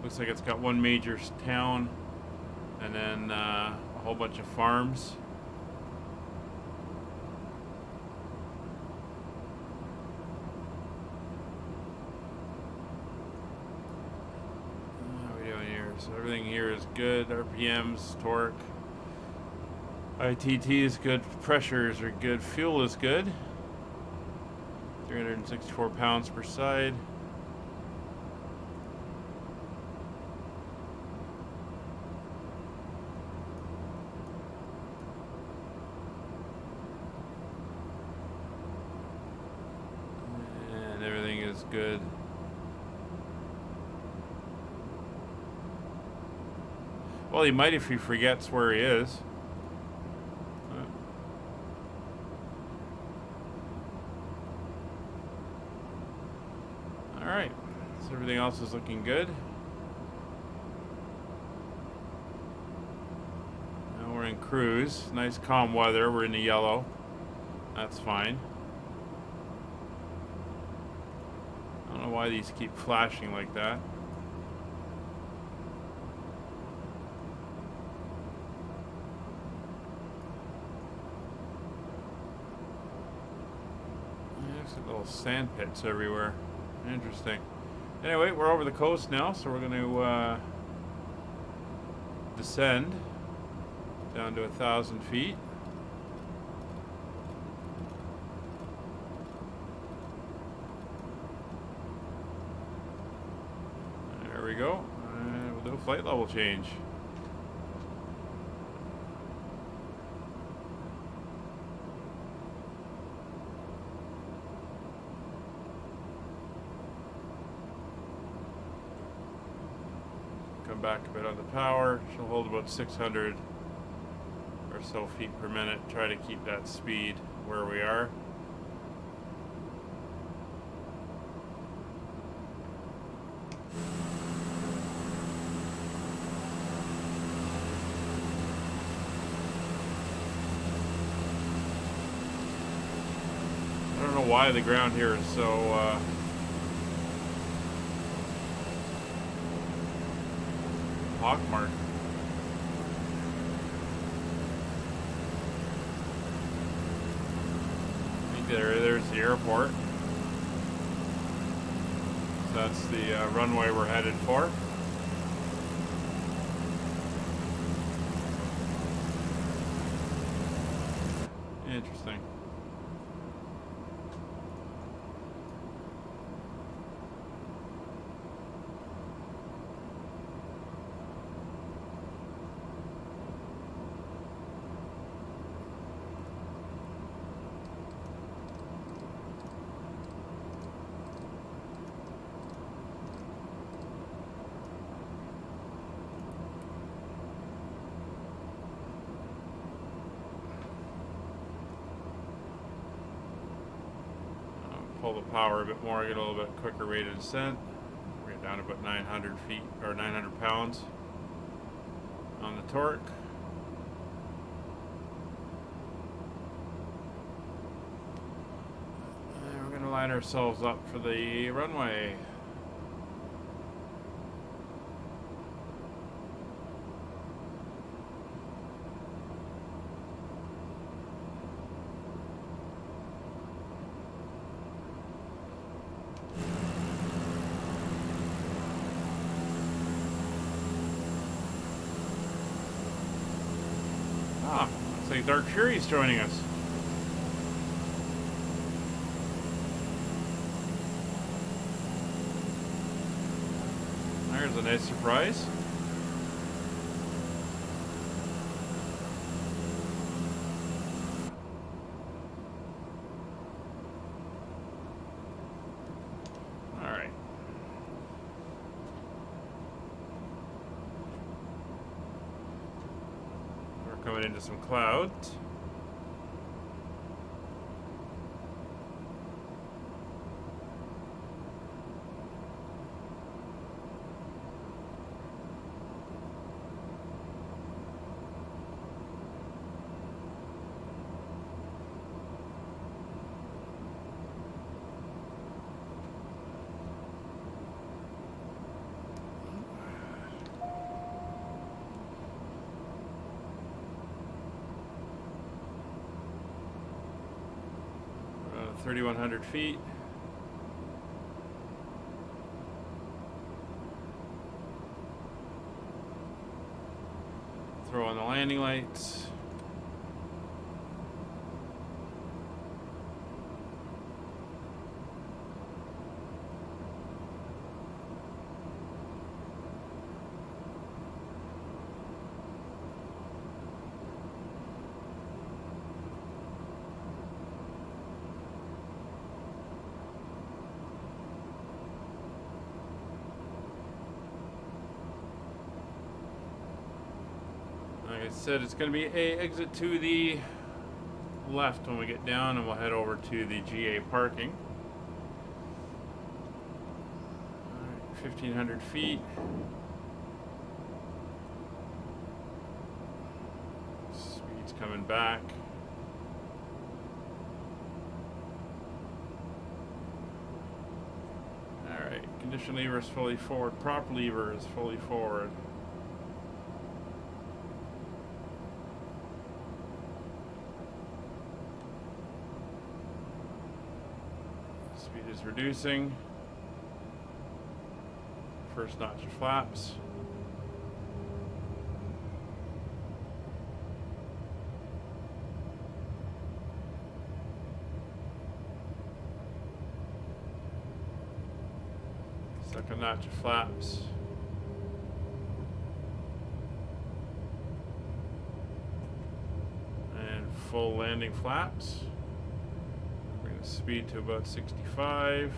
Looks like it's got one major town and then a whole bunch of farms. How are we doing here? So everything here is good. RPMs, torque. ITT is good. Pressures are good. Fuel is good. 364 pounds per side. And everything is good. Well, he might if he forgets where he is. Alright, so everything else is looking good. Now we're in cruise. Nice calm weather. We're in the yellow. That's fine. I don't know why these keep flashing like that. There's little sand pits everywhere. Interesting. Anyway, we're over the coast now, so we're going to descend down to 1,000 feet. There we go. We'll do a flight level change. Come back a bit on the power. She'll hold about 600 or so feet per minute. Try to keep that speed where we are. I don't know why the ground here is so pockmarked. I think there's the airport. So that's the runway we're headed for. Interesting. Pull the power a bit more, get a little bit quicker rate of descent. We're down to about 900 feet or 900 pounds on the torque. And we're going to line ourselves up for the runway. Ah, looks like Dark Fury's joining us. There's a nice surprise. Alright. We're coming into some clouds. 3,100 feet. Throw on the landing lights. Like I said, it's going to be a exit to the left when we get down, and we'll head over to the GA parking. All right, 1,500 feet. Speed's coming back. All right, condition lever is fully forward. Prop lever is fully forward. Speed is reducing. First notch of flaps. Second notch of flaps. And full landing flaps. Bring the speed to about 65.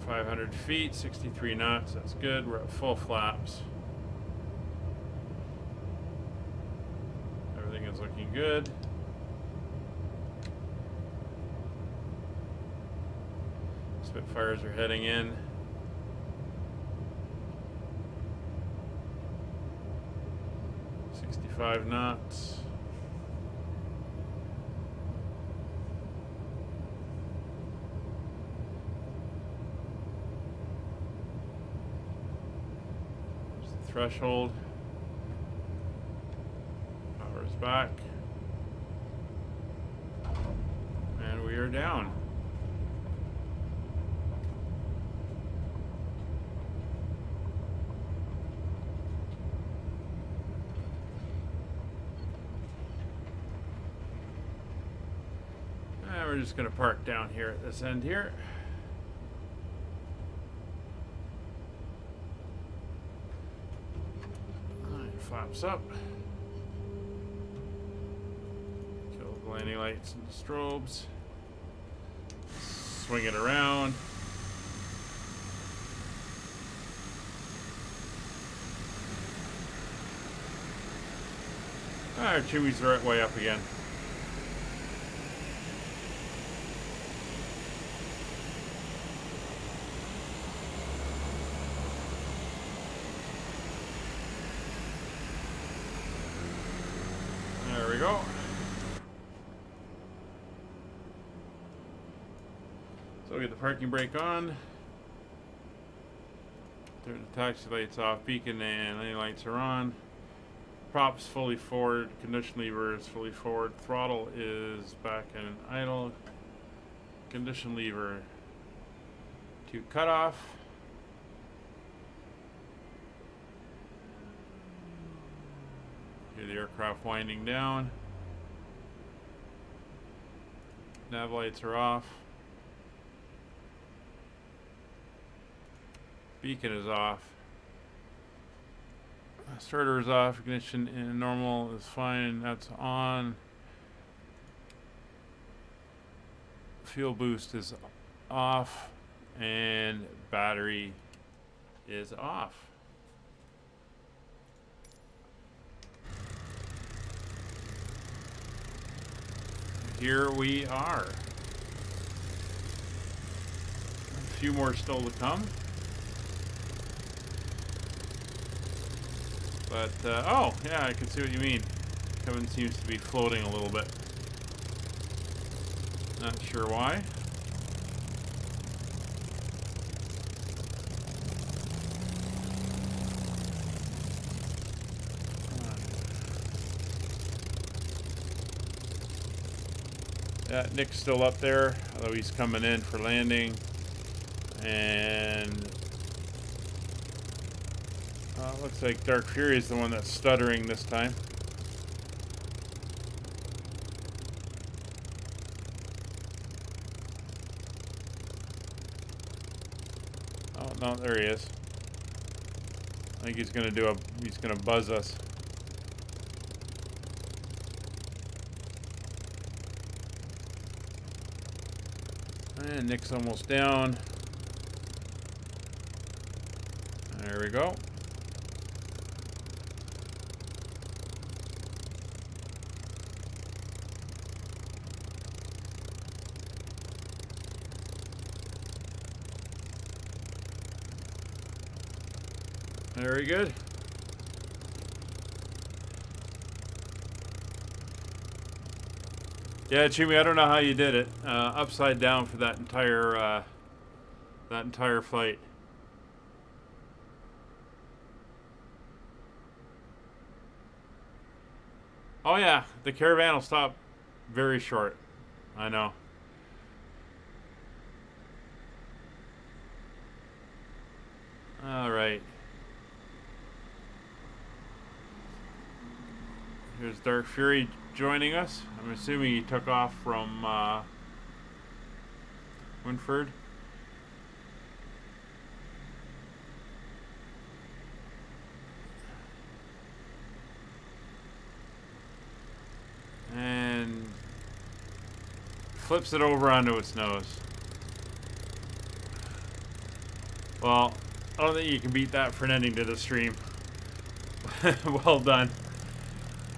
.500 feet, 63 knots. That's good. We're at full flaps. Everything is looking good. Spitfires are heading in. .65 knots. Threshold. Power is back. And we are down. And we're just going to park down here at this end here. Flaps up. Kill the landing lights and the strobes. Swing it around. Our chimney's the right way up again. There we go. So we get the parking brake on. Turn the taxi lights off. Beacon and landing lights are on. Props fully forward. Condition lever is fully forward. Throttle is back in idle. Condition lever to cut off. Hear the aircraft winding down. Nav lights are off. Beacon is off. Starter is off. Ignition in normal is fine. That's on. Fuel boost is off. And battery is off. Here we are. A few more still to come. But, oh, yeah, I can see what you mean. Kevin seems to be floating a little bit. Not sure why. Yeah, Nick's still up there, although he's coming in for landing. And looks like Dark Fury is the one that's stuttering this time. Oh no, there he is. I think he's gonna buzz us. And Nick's almost down. There we go. Very good. Yeah, Jimmy, I don't know how you did it. Upside down for that entire flight. Oh yeah, the Caravan will stop very short. I know. All right. Here's Dark Fury joining us. I'm assuming he took off from Winford. And flips it over onto its nose. Well, I don't think you can beat that for an ending to the stream. Well done.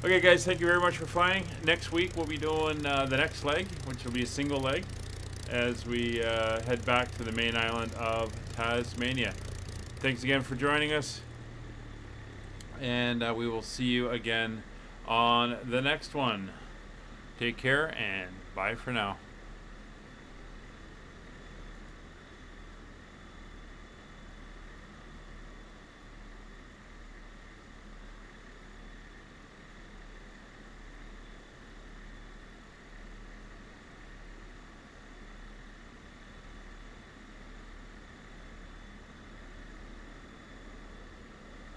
Okay, guys, thank you very much for flying. Next week, we'll be doing the next leg, which will be a single leg, as we head back to the main island of Tasmania. Thanks again for joining us, and we will see you again on the next one. Take care, and bye for now.